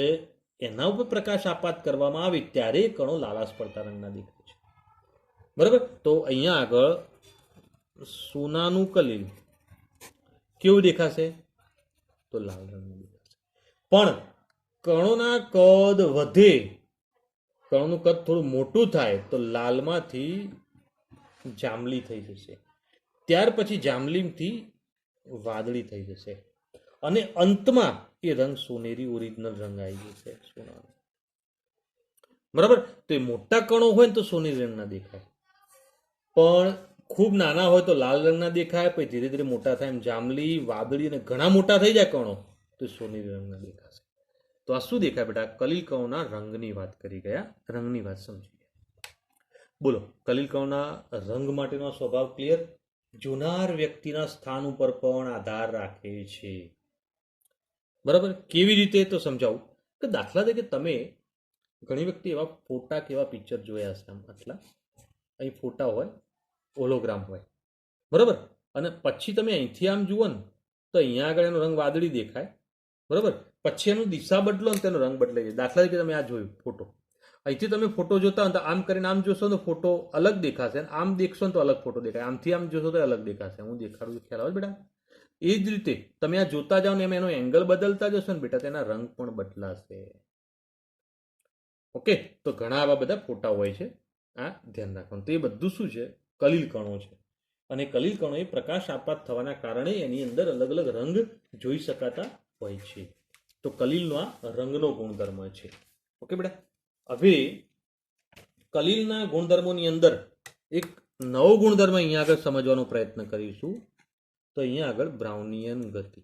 એના ઉપર પ્રકાશ આપાત કરવામાં આવે ત્યારે એ કણો લાલાશ પડતા રંગના દેખાય છે. બરાબર. તો અહીંયા આગળ સોનાનું કલીલ કેવું દેખાશે? તો લાલ રંગનું દેખાશે. પણ કણોના કદ વધે, કણોનું કદ થોડું મોટું થાય તો લાલમાંથી જાંબલી થઈ જશે, ત્યાર પછી જાંબલીથી વાદળી થઈ જશે અને અંતમાં એ રંગ સોનેરી ઓરિજિનલ રંગ આવી જશે સોનાનો. બરાબર. તો એ મોટા કણો હોય ને તો સોનેરી રંગના દેખાય, પણ ખૂબ નાના હોય તો લાલ રંગના દેખાય, પછી ધીરે ધીરે મોટા થાય એમ જાંબલી, વાદળી અને ઘણા મોટા થઈ જાય કણો તો સોનેરી રંગના દેખાશે. તો આ શું દેખાય બેટા? કલીલ કણોના રંગની વાત કરી ગયા, રંગની વાત સમજી ગયા. બોલો, કલીલ કણોના રંગ માટેનો સ્વભાવ ક્લિયર? જોનાર વ્યક્તિના સ્થાન ઉપર પણ આધાર રાખે છે. બરાબર. કેવી રીતે? તો સમજાવું કે દાખલા તરીકે તમે ઘણી વખતે એવા ફોટા કે એવા પિક્ચર જોયા હશે. આમ આટલા અહીં ફોટા હોય, હોલોગ્રામ હોય, બરાબર. અને પછી તમે અહીંથી આમ જુઓ ને તો અહીંયા આગળ એનો રંગ વાદળી દેખાય, બરાબર. પછી એનું દિશા બદલો ને તેનો રંગ બદલાઈ જાય. દાખલા તરીકે તમે આ જોયું ફોટો, અહીંથી તમે ફોટો જોતા હોય તો આમ કરીને આમ જોશો તો ફોટો અલગ દેખાશે, આમ દેખશો ને તો અલગ ફોટો દેખાય, આમથી આમ જોશો તો અલગ દેખાશે. હું દેખાડું, ખ્યાલ આવે બેટા? એ જ રીતે તમે આ જોતા જાઓ ને એમ એનો એંગલ બદલતા જશો ને બેટા, તેના રંગ પણ બદલાશે. ઓકે. તો ઘણા આવા બધા ફોટા હોય છે, આ ધ્યાન રાખવાનું. તો એ બધું શું છે? કલીલ કણો છે. અને કલીલ કણો એ પ્રકાશ આપાત થવાના કારણે એની અંદર અલગ અલગ રંગ જોઈ શકાતા હોય છે. તો કલીલનો આ રંગનો ગુણધર્મ છે. ઓકે બેટા. હવે કલીલના ગુણધર્મોની અંદર એક નવો ગુણધર્મ અહીંયા આગળ સમજવાનો પ્રયત્ન કરીશું. તો અહીંયા આગળ બ્રાઉનિયન ગતિ.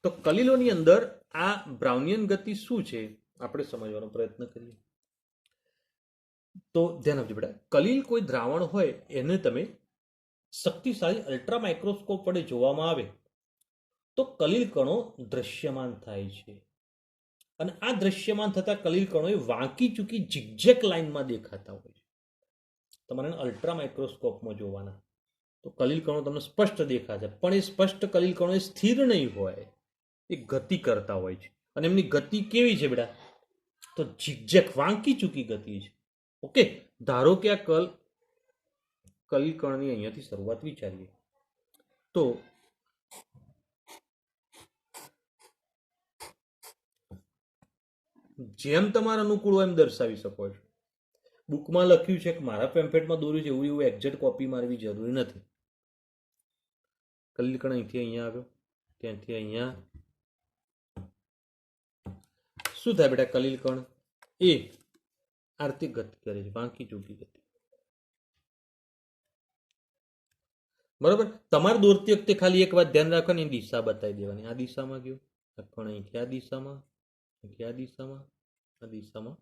તો કલીલોની અંદર આ બ્રાઉનિયન ગતિ શું છે આપણે સમજવાનો પ્રયત્ન કરીએ. તો ધ્યાન આપજો બેટા. કલીલ કોઈ દ્રાવણ હોય એને તમે શક્તિશાળી અલ્ટ્રા માઇક્રોસ્કોપ વડે જોવામાં આવે તો કલીલ કણો દ્રશ્યમાન થાય છે. અને આ દ્રશ્યમાન થતા કલીલ કણો એ વાંકી ચૂકી ઝિગઝેગ લાઇનમાં દેખાતા હોય છે. તમારે અલ્ટ્રા માઇક્રોસ્કોપમાં જોવાના તો કલીલ કણો તમને સ્પષ્ટ દેખાશે, પણ એ સ્પષ્ટ કલીલ કણો એ સ્થિર નહીં હોય, એ ગતિ કરતા હોય છે. અને એમની ગતિ કેવી છે બેટા? તો ઝિગઝેગ, વાંકી ચૂકી ગતિ છે. ઓકે. ધારો કે આ કલીલ કણની અહીંયાથી શરૂઆત વિચારીએ તો જેમ તમારા અનુકૂળ હોય એમ દર્શાવી શકો છો. બુકમાં લખ્યું છે કે મારા પેમ્ફલેટમાં દોર્યું છે એવું એક્ઝેક્ટ કોપી મારવી જરૂરી નથી. કલીલ કણ અહીંથી અહીંયા આવ્યો, ત્યાંથી અહીંયા શું થાય બેટા? કલીલ કણ એ આર્થિક ગતિ કરે છે, વાંકી ચૂકી ગતિ. બરાબર. તમારે દોરતી વખતે ખાલી એક વાત ધ્યાન રાખવાની, દિશા બતાવી દેવાની. આ દિશામાં ગયો, આ કણ અહીંથી આ દિશામાં, અહીંથી આ દિશામાં, આ દિશામાં,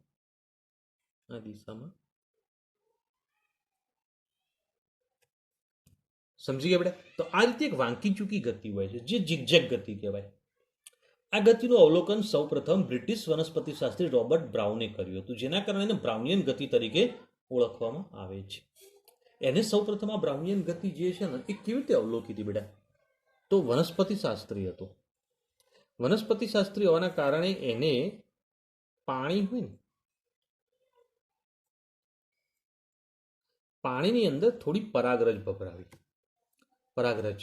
આ દિશામાં. સમજી ગયા બેટા? તો આ રીતે એક વાંકી ચૂકી ગતિ હોય છે જે ઝિગઝેગ ગતિ કહેવાય. આ ગતિનું અવલોકન સૌપ્રથમ બ્રિટિશ વનસ્પતિશાસ્ત્રી રોબર્ટ બ્રાઉને કર્યું હતું, જેના કારણે એને બ્રાઉનિયન ગતિ તરીકે ઓળખવામાં આવે છે. એને સૌપ્રથમ આ બ્રાઉનિયન ગતિ જે છે ને એ કેવી રીતે અવલોકી હતી બેટા? તો વનસ્પતિશાસ્ત્રી હતો. વનસ્પતિશાસ્ત્રી હોવાના કારણે એને પાણી હોય ને, પાણીની અંદર થોડી પરાગરજ ભભરાવી. પરાગરજ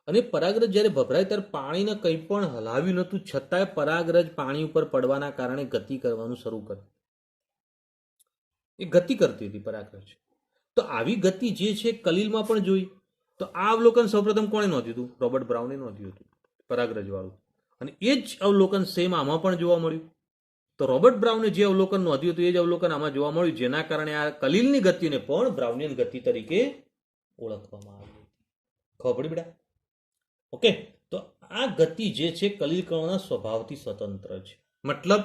અને પરાગરજ જ્યારે ભભરાય ત્યારે પાણીને કંઈ પણ હલાવ્યું નહોતું, છતાંય પરાગરજ પાણી ઉપર પડવાના કારણે ગતિ કરવાનું શરૂ કર્યું. એ ગતિ કરતી હતી પરાગરજ. તો આવી ગતિ જે છે કલીલમાં પણ જોઈ. તો આ અવલોકન સૌપ્રથમ કોણે નોંધ્યું હતું? રોબર્ટ બ્રાઉને નોંધ્યું હતું, પરાગરજ વાળું. અને એ જ અવલોકન સેમ આમાં પણ જોવા મળ્યું. તો રોબર્ટ બ્રાઉને જે અવલોકન નોંધ્યું હતું એ જ અવલોકન આમાં જોવા મળ્યું, જેના કારણે આ કલીલની ગતિને પણ બ્રાઉનિયન ગતિ તરીકે ઓળખવામાં આવી. ખબર પડી બેટા? ઓકે. તો આ ગતિ જે છે કલીલ કણોના સ્વભાવથી સ્વતંત્ર છે. મતલબ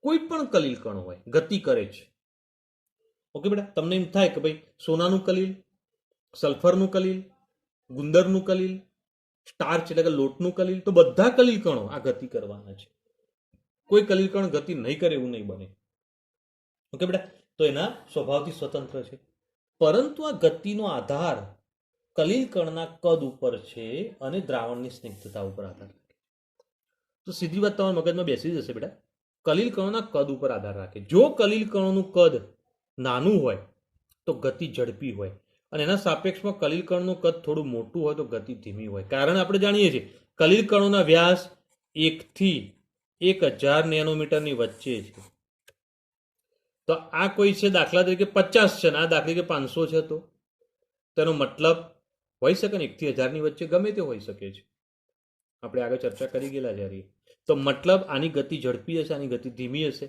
કોઈ પણ કલીલ કણ હોય ગતિ કરે છે. ઓકે બેટા? તમને એમ થાય કે ભાઈ સોનાનું કલીલ, સલ્ફરનું કલીલ, ગુંદરનું કલીલ, સ્ટાર્ચ એટલે કે લોટનું કલીલ, તો બધા કલીલ કણો આ ગતિ કરવાના છે. કોઈ કલિલ કણ ગતિ નહીં કરે એવું નહીં બને. ઓકે બેટા, તો એના સ્વભાવથી સ્વતંત્ર છે. પરંતુ આ ગતિનો આધાર કલિલ કણના કદ ઉપર છે અને દ્રાવણની સ્નિગ્ધતા ઉપર આધાર રાખે. તો સીધી વાત તમારા મગજમાં બેસી જશે બેટા. કલિલ કણોના કદ ઉપર આધાર રાખે. જો કલિલ કણોનું કદ નાનું હોય તો ગતિ ઝડપી હોય, અને એના સાપેક્ષમાં કલિલ કણનું કદ થોડું મોટું હોય તો ગતિ ધીમી હોય. કારણ આપણે જાણીએ છીએ કલિલ કણોના વ્યાસ 1 થી 1000 નેનોમીટરની વચ્ચે છે. તો આ કોઈ છે દાખલા તરીકે 50 છે ને આ દાખલા તરીકે 500 છે, તો તેનો મતલબ હોઈ શકે ને 1 થી 1000 ની વચ્ચે ગમે તે હોઈ શકે છે. આપણે આગળ ચર્ચા કરી ગયેલા જ્યારે. તો મતલબ આની ગતિ ઝડપી હશે, આની ગતિ ધીમી હશે.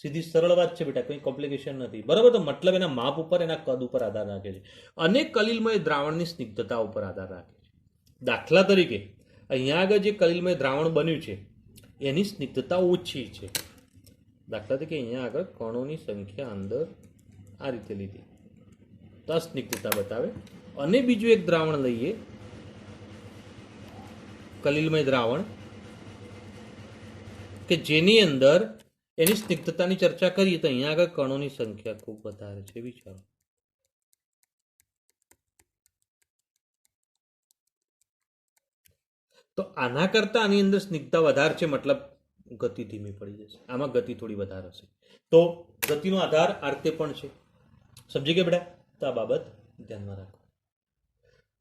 સીધી સરળ વાત છે બેટા, કંઈ કોમ્પ્લિકેશન નથી. બરાબર. તો મતલબ એના માપ ઉપર, એના કદ ઉપર આધાર રાખે છે અને કલિલમય દ્રાવણની સ્નિગ્ધતા ઉપર આધાર રાખે છે. દાખલા તરીકે અહીંયા આગળ જે કલિલમય દ્રાવણ બન્યું છે એની સ્નિગ્ધતા ઓછી છે. દાખલા તરીકે અહીંયા આગળ કણોની સંખ્યા અંદર આ રીતે લીધી તો આ સ્નિગ્ધતા બતાવે. અને બીજું એક દ્રાવણ લઈએ, કલિલમય દ્રાવણ, કે જેની અંદર એની સ્નિગ્ધતાની ચર્ચા કરીએ તો અહીંયા આગળ કણોની સંખ્યા ખૂબ વધારે છે. વિચારો. તો આના કરતા આની અંદર સ્નિગ્ધતા વધારે છે, મતલબ ગતિ ધીમી પડી જશે. આમાં ગતિ થોડી વધારે હશે. તો ગતિનો આધાર આ રીતે પણ છે. સમજી ગયા બેટા? તો આ બાબત ધ્યાનમાં રાખો.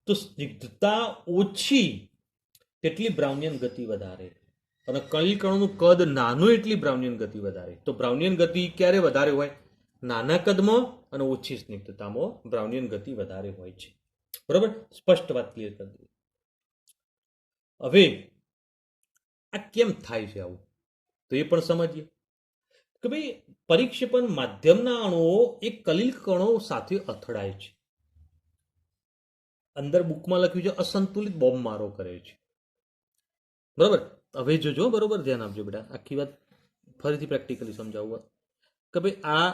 તો સ્નિગ્ધતા ઓછી તેટલી બ્રાઉનિયન ગતિ વધારે, અને કલિલ કણોનું કદ નાનું એટલી બ્રાઉનિયન ગતિ વધારે. તો બ્રાઉનિયન ગતિ ક્યારે વધારે હોય? નાના કદમાં અને ઓછી સ્નિગ્ધતામાં બ્રાઉનિયન ગતિ વધારે હોય છે. બરોબર? સ્પષ્ટ વાત ક્લિયર કરી દીધી. હવે આ કેમ થાય છે આવું, તો એ પણ સમજીએ કે ભાઈ પરિક્ષેપણ માધ્યમના અણુઓ એક કલિલ કણો સાથે અથડાય છે. અંદર બુકમાં લખ્યું છે અસંતુલિત બોમ્બ મારો કરે છે. બરોબર? હવે જોજો, બરોબર ધ્યાન આપજો બેટા. આખી વાત ફરીથી પ્રેક્ટિકલી સમજાવવા કે ભાઈ આ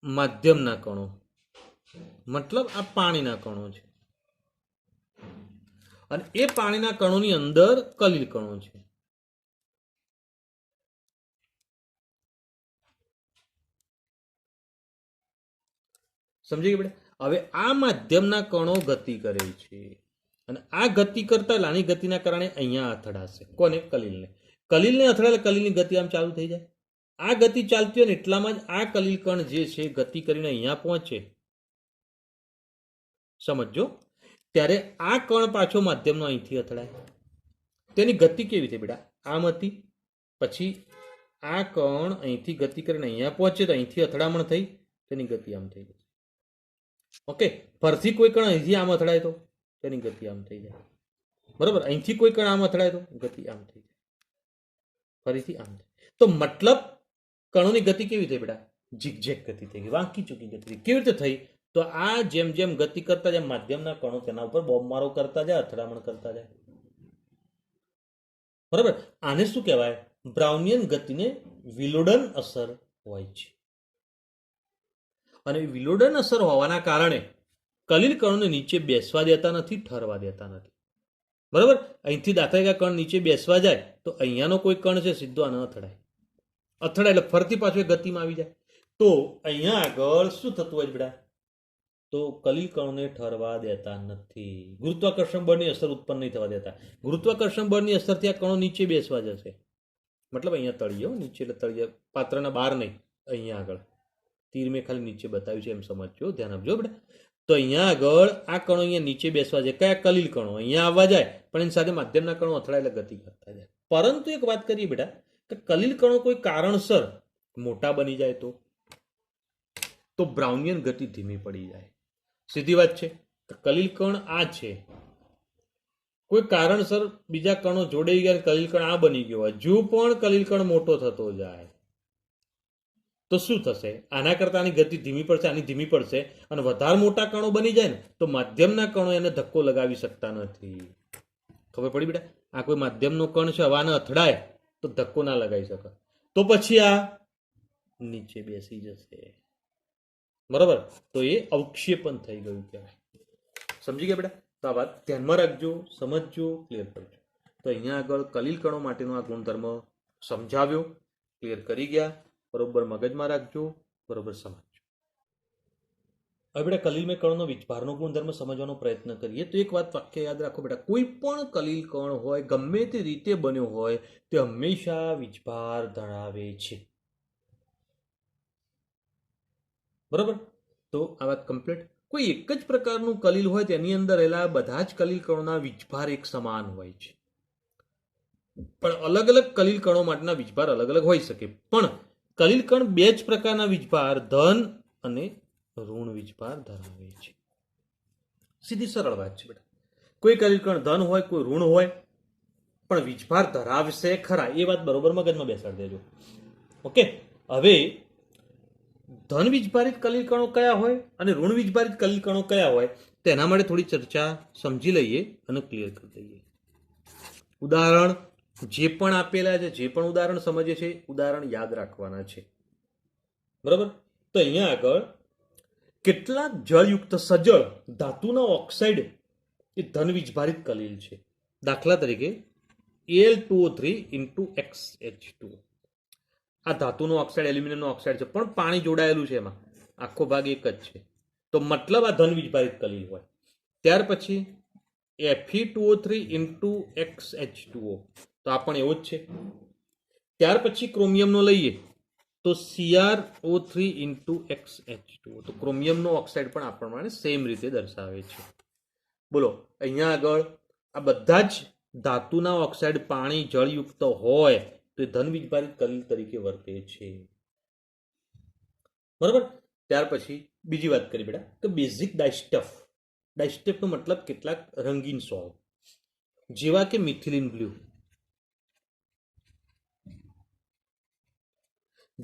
માધ્યમના કણો, મતલબ આ પાણીના કણો છે, અને એ પાણીના કણોની અંદર કલિલ કણો છે. સમજી ગયા બેટા? હવે આ માધ્યમના કણો ગતિ કરે છે, અને આ ગતિ કરતા નાની ગતિના કારણે અહીંયા અથડાશે. કોને? કલિલને. કલિલને અથડાલે કલિલની ગતિ આમ ચાલુ થઈ જાય. આ ગતિ ચાલતી હોય ને એટલામાં જ આ કલિલ કણ જે છે ગતિ કરીને અહીંયા પહોંચે. સમજો. ત્યારે આ કણ પાછો માધ્યમનો અહીંથી અથડાય. તેની ગતિ કેવી થઈ બેટા? આમ હતી, પછી આ કણ અહીંથી ગતિ કરીને અહીંયા પહોંચે તો અહીંથી અથડામણ થઈ, તેની ગતિ આમ થઈ ગઈ. ઓકે. ફરથી કોઈ કણ અહીંથી આમ અથડાય તો તેની ગતિ આમ થઈ જાય. બરોબર? અહીંથી કોઈ કણ આમ અથડાય તો ગતિ આમ થઈ જાય, ફરીથી આમ થાય. તો મતલબ કણોની ગતિ કેવી થઈ બેટા? ઝિગઝેગ ગતિ થઈ ગઈ, વાંકી ચૂકી ગતિ થઈ. કેવી રીતે થઈ? તો આ જેમ જેમ ગતિ કરતા જાય માધ્યમના કણો તેના ઉપર બોમ્બમારો કરતા જાય, અથડામણ કરતા જાય. બરાબર? આને શું કહેવાય? બ્રાઉનિયન ગતિને વિલોડન અસર હોય છે. અને વિલોડન અસર હોવાના કારણે કલિલ કણોને નીચે બેસવા દેતા નથી, ઠરવા દેતા નથી. બરાબર? અહીંથી દાખલા કણ નીચે બેસવા જાય તો અહીંયાનો કોઈ કણ છે સીધો આને અથડાય. અથડાય એટલે ફરતી પાછો એ ગતિમાં આવી જાય. તો અહીંયા આગળ શું થતું હોય બેટા? તો કલિલ કણોને ઠરવા દેતા નથી. ગુરુત્વાકર્ષણ બળની અસર ઉત્પન્ન નહીં થવા દેતા. ગુરુત્વાકર્ષણ બળની અસરથી આ કણો નીચે બેસવા જશે. મતલબ અહીંયા તળિયો, નીચે એટલે તળિયા પાત્રના બહાર નહીં, અહીંયા આગળ તીર મેં ખાલી નીચે બતાવ્યું છે એમ સમજજો, ધ્યાન આપજો બેટા. તો અહીંયા આગળ આ કણો અહીંયા નીચે બેસવા જાય. કયા? કલિલ કણો અહીંયા આવવા જાય, પણ એની સાથે માધ્યમના કણો અથડાય એટલે ગતિ કરતા જાય. પરંતુ એક વાત કરીએ બેટા કે કલિલ કણો કોઈ કારણસર મોટા બની જાય તો બ્રાઉનિયન ગતિ ધીમી પડી જાય. સીધી વાત છે. કલિલ કણ આ છે, કોઈ કારણસર બીજા કણો જોડાઈ ગયા, કલિલ કણ આ બની ગયો, હજુ પણ કલિલ કણ મોટો થતો જાય તો શું થશે? આના કરતા આની ગતિ ધીમી પડશે, આની ધીમી પડશે, અને વધારે મોટા કણો બની જાય ને તો માધ્યમના કણો એને ધક્કો લગાવી શકતા નથી. ખબર પડી બેટા? આ કોઈ માધ્યમનો કણ છે, હવાને અથડાય તો ધક્કો ના લગાવી શકે, તો પછી આ નીચે બેસી જશે. બરાબર? તો એ અવક્ષેપણ થઈ ગયું કહેવાય. સમજી ગયા બેટા? તો આ વાત ધ્યાનમાં રાખજો, સમજજો, ક્લિયર કરજો. તો અહીંયા આગળ કલિલ કણો માટેનો આ ગુણધર્મ સમજાવ્યો, ક્લિયર કરી ગયા, બરોબર મગજમાં રાખજો, બરોબર સમજજો. હવે બેટા કલીલ મેં કણનો વીજભારનો ગુણધર્મ સમજવાનો પ્રયત્ન કરીએ તો એક વાત વાક્ય યાદ રાખો બેટા, કોઈ પણ કલીલ કણ હોય ગમે તે રીતે બન્યો હોય તે હંમેશા વીજભાર ધરાવે છે. બરોબર, તો આ વાત કમ્પ્લીટ. કોઈ એક જ પ્રકારનું કલીલ હોય તેની અંદર રહેલા બધા જ કલીલ કણોના વીજભાર એક સમાન હોય છે, પણ અલગ અલગ કલીલ કણો માટેના વીજભાર અલગ અલગ હોઈ શકે. પણ કલીલ કણ બે જ પ્રકારના વીજભાર ધન અને ઋણ વીજભાર ધરાવે છે. સીધી સરળ વાત છે બેટા. કોઈ કલીલ કણ ધન હોય, કોઈ ઋણ હોય, પણ વીજભાર ધરાવશે ખરા, એ વાત બરોબર મગજમાં બેસાડી દેજો. ઓકે, હવે ધન વીજભારિત કલીલ કણો કયા હોય અને ઋણ વીજભારિત કલીલ કણો કયા હોય તેના માટે થોડી ચર્ચા સમજી લઈએ અને ક્લિયર કરી દઈએ. ઉદાહરણ જે પણ આપેલા છે, જે પણ ઉદાહરણ સમજીએ છે, ઉદાહરણ યાદ રાખવાના છે. બરાબર, તો અહીંયા આગળ કેટલાક જળયુક્ત સજળ ધાતુના ઓક્સાઇડ એ ધન વીજભારિત કલીલ છે. દાખલા તરીકે Al2O3 × આ ધાતુનો ઓક્સાઇડ એલ્યુમિનિયમનો ઓક્સાઇડ છે, પણ પાણી જોડાયેલું છે, એમાં આખો ભાગ એક જ છે, તો મતલબ આ ધન વીજભારિત કલીલ હોય. ત્યાર પછી Fe2O3 × XH2O, તો આ પણ એવો જ છે. ત્યાર પછી ક્રોમિયમનો લઈએ તો CrO3 × XH2O, તો ક્રોમિયમનો ઓક્સાઇડ પણ આ પ્રમાણે સેમ રીતે દર્શાવે છે. બોલો, અહીંયા આગળ આ બધા જ ધાતુના ઓક્સાઇડ પાણી જળયુક્ત હોય તો એ ધન વીજભારિત કલીલ તરીકે વર્તે છે. બરાબર. ત્યાર પછી બીજી વાત કરી બેટા કે બેઝિક ડાયસ્ટફ. ડાયસ્ટફનો મતલબ કેટલાક રંગીન સોલ્વ જેવા કે મિથિલિન બ્લુ,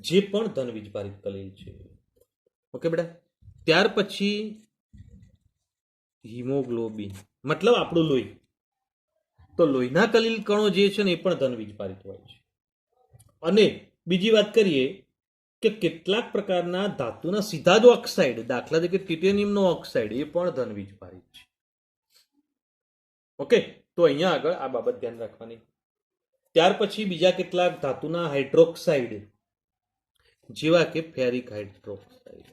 જે પણ ધન વીજભારિત કલીલ છે. ઓકે બેટા. ત્યાર પછી હિમોગ્લોબિન, મતલબ આપણું લોહી. તો લોહીના કલીલ કણો જે છે ને એ પણ ધન વીજભારિત હોય છે. અને બીજી વાત કરીએ કે કેટલાક પ્રકારના ધાતુના સીધા જ ઓક્સાઇડ, દાખલા તરીકે ટિટેનિયમનો ઓક્સાઇડ, એ પણ ધન વીજભારિત છે. ઓકે, તો અહીંયા આગળ આ બાબત ધ્યાન રાખવાની. ત્યાર પછી બીજા કેટલાક ધાતુના હાઇડ્રોક્સાઇડ જેવા કે ફેરિક હાઇડ્રોક્સાઇડ,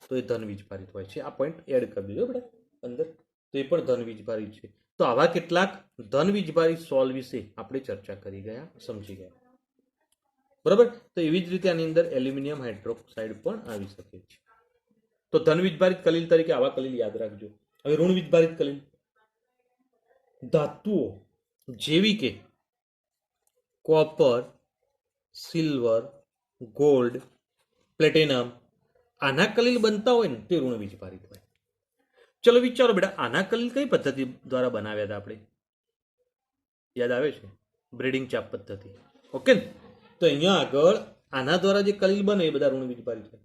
તો એ ધન વીજભારિત હોય છે. આ પોઈન્ટ એડ કરી દીધો બેટા અંદર, તો એ પણ ધન વીજભારિત છે. તો આવા કેટલાક ધન વીજભારિત સોલ વિશે આપણે ચર્ચા કરી ગયા, સમજી ગયા. બરાબર. તો એવી જ રીતે આની અંદર એલ્યુમિનિયમ હાઇડ્રોક્સાઇડ પણ આવી શકે છે. તો ધન વીજભારિત કલીલ તરીકે આવા કલીલ યાદ રાખજો. હવે ઋણ વીજભારિત કલીલ, ધાતુઓ જેવી કે કોપર, સિલ્વર, ગોલ્ડ, પ્લેટિનમ, આના કલીલ બનતા હોય ને તે ઋણ વીજભારિત હોય. ચલો વિચારો બેટા, આના કલીલ કઈ પદ્ધતિ દ્વારા બનાવ્યા હતા આપણે? યાદ આવે છે? બ્રીડિંગ ચાપ પદ્ધતિ. ઓકે ને? તો અહીંયા આગળ આના દ્વારા જે કલીલ બને એ બધા ઋણ વીજભારિત હોય.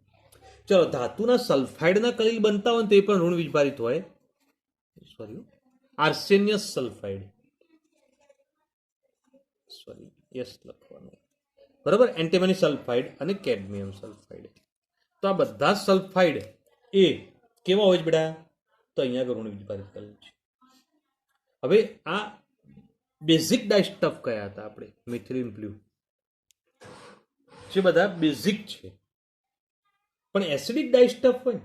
ચલો ધાતુના સલ્ફાઇડના કલીલ બનતા હોય ને તે પણ ઋણ વીજભારિત હોય. સોરી, આર્સેનિયસ સલ્ફાઇડ, સોરી યસ લખવાનું, બરાબર. એન્ટીમની સલ્ફાઇડ અને કેડમિયમ સલ્ફાઇડ, તો આ બધા સલ્ફાઇડ એ કેવા હોય છે બેટા? તો અહીંયા આગળ ઋણ વીજભારિત કલીલ છે. હવે આ બેઝિક ડાયસ્ટફ કયા હતા આપણે? મિથિલિન બ્લુ, જે બધા બેઝિક છે. પણ એસિડિક ડાયસ્ટફ હોય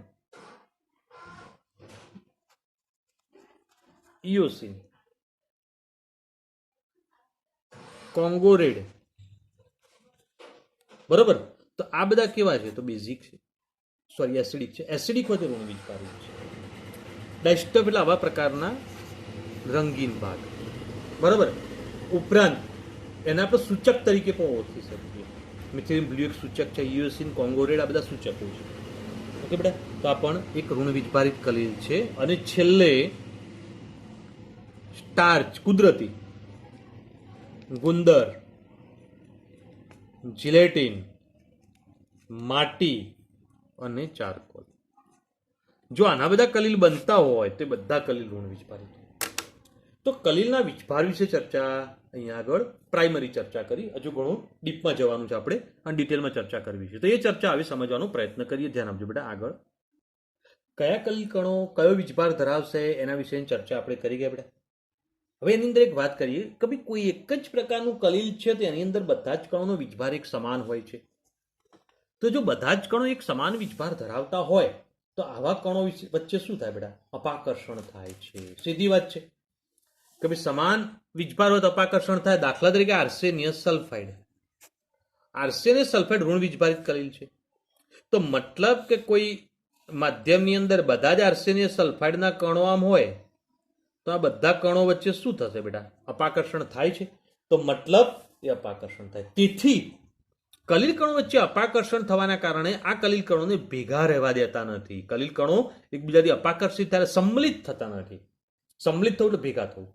ઇયોસિન, કોંગોરેડ, બરોબર. તો આ બધા કેવા છે? તો બેઝિક છે, સોરી એસિડિક છે. એસિડિક હોય તો ઋણ વીજભારિત છે. ડાયસ્ટફ એટલે આવા પ્રકારના રંગીન ભાગ, બરાબર. ઉપરાંત એના આપણે સૂચક તરીકે પણ ઓળખી શકીએ. મિથિલિન બ્લુ એક સૂચક છે, ઇયોસિન, કોંગોરેડ, આ બધા સૂચકો છે. ઓકે બેટા, તો આ પણ એક ઋણ વીજભારિત કલીલ છે. અને છેલ્લે સ્ટાર્ચ, કુદરતી, ગુંદર, જિલેટિન, માટી અને ચારકોલ, જો આના બધા કલીલ બનતા હોય તો બધા કલીલ ઋણ વીજભારિત હોય. તો કલીલના વીજભાર વિશે ચર્ચા અહીંયા આગળ પ્રાઇમરી ચર્ચા કરી. હજુ ઘણું ડીપમાં જવાનું છે આપણે અને ડિટેલમાં ચર્ચા કરવી છે. તો એ ચર્ચા હવે સમજવાનો પ્રયત્ન કરીએ. ધ્યાન આપજો બેટા. આગળ કયા કલીલ કણો કયો વીજભાર ધરાવશે એના વિશેની ચર્ચા આપણે કરી ગયા બેટા. હવે એની અંદર એક વાત કરીએ કે ભાઈ કોઈ એક જ પ્રકારનું કલીલ છે તો એની અંદર બધા જ કણોનો વીજભાર એક સમાન હોય છે. તો જો બધા જ કણો એક સમાન વીજભાર ધરાવતા હોય તો આવા કણો વચ્ચે શું થાય બેટા? અપાકર્ષણ થાય છે. સીધી વાત છે કે ભાઈ સમાન વીજભાર હોય તો અપાકર્ષણ થાય. દાખલા તરીકે આર્સેનિયસ સલ્ફાઇડ. આર્સેનિયસ સલ્ફાઇડ ઋણ વીજભારિત કલીલ છે. તો મતલબ કે કોઈ માધ્યમની અંદર બધા જ આર્સેનિયસ સલ્ફાઇડના કણો આમ હોય તો આ બધા કણો વચ્ચે શું થશે બેટા? અપાકર્ષણ થાય છે. તો મતલબ એ અપાકર્ષણ થાય. તેથી કલીલ કણો વચ્ચે અપાકર્ષણ થવાના કારણે આ કલીલ કણોને ભેગા રહેવા દેતા નથી. કલીલ કણો એકબીજાથી અપાકર્ષિત ત્યારે સંમલિત થતા નથી. સંમલિત થવું એટલે ભેગા થવું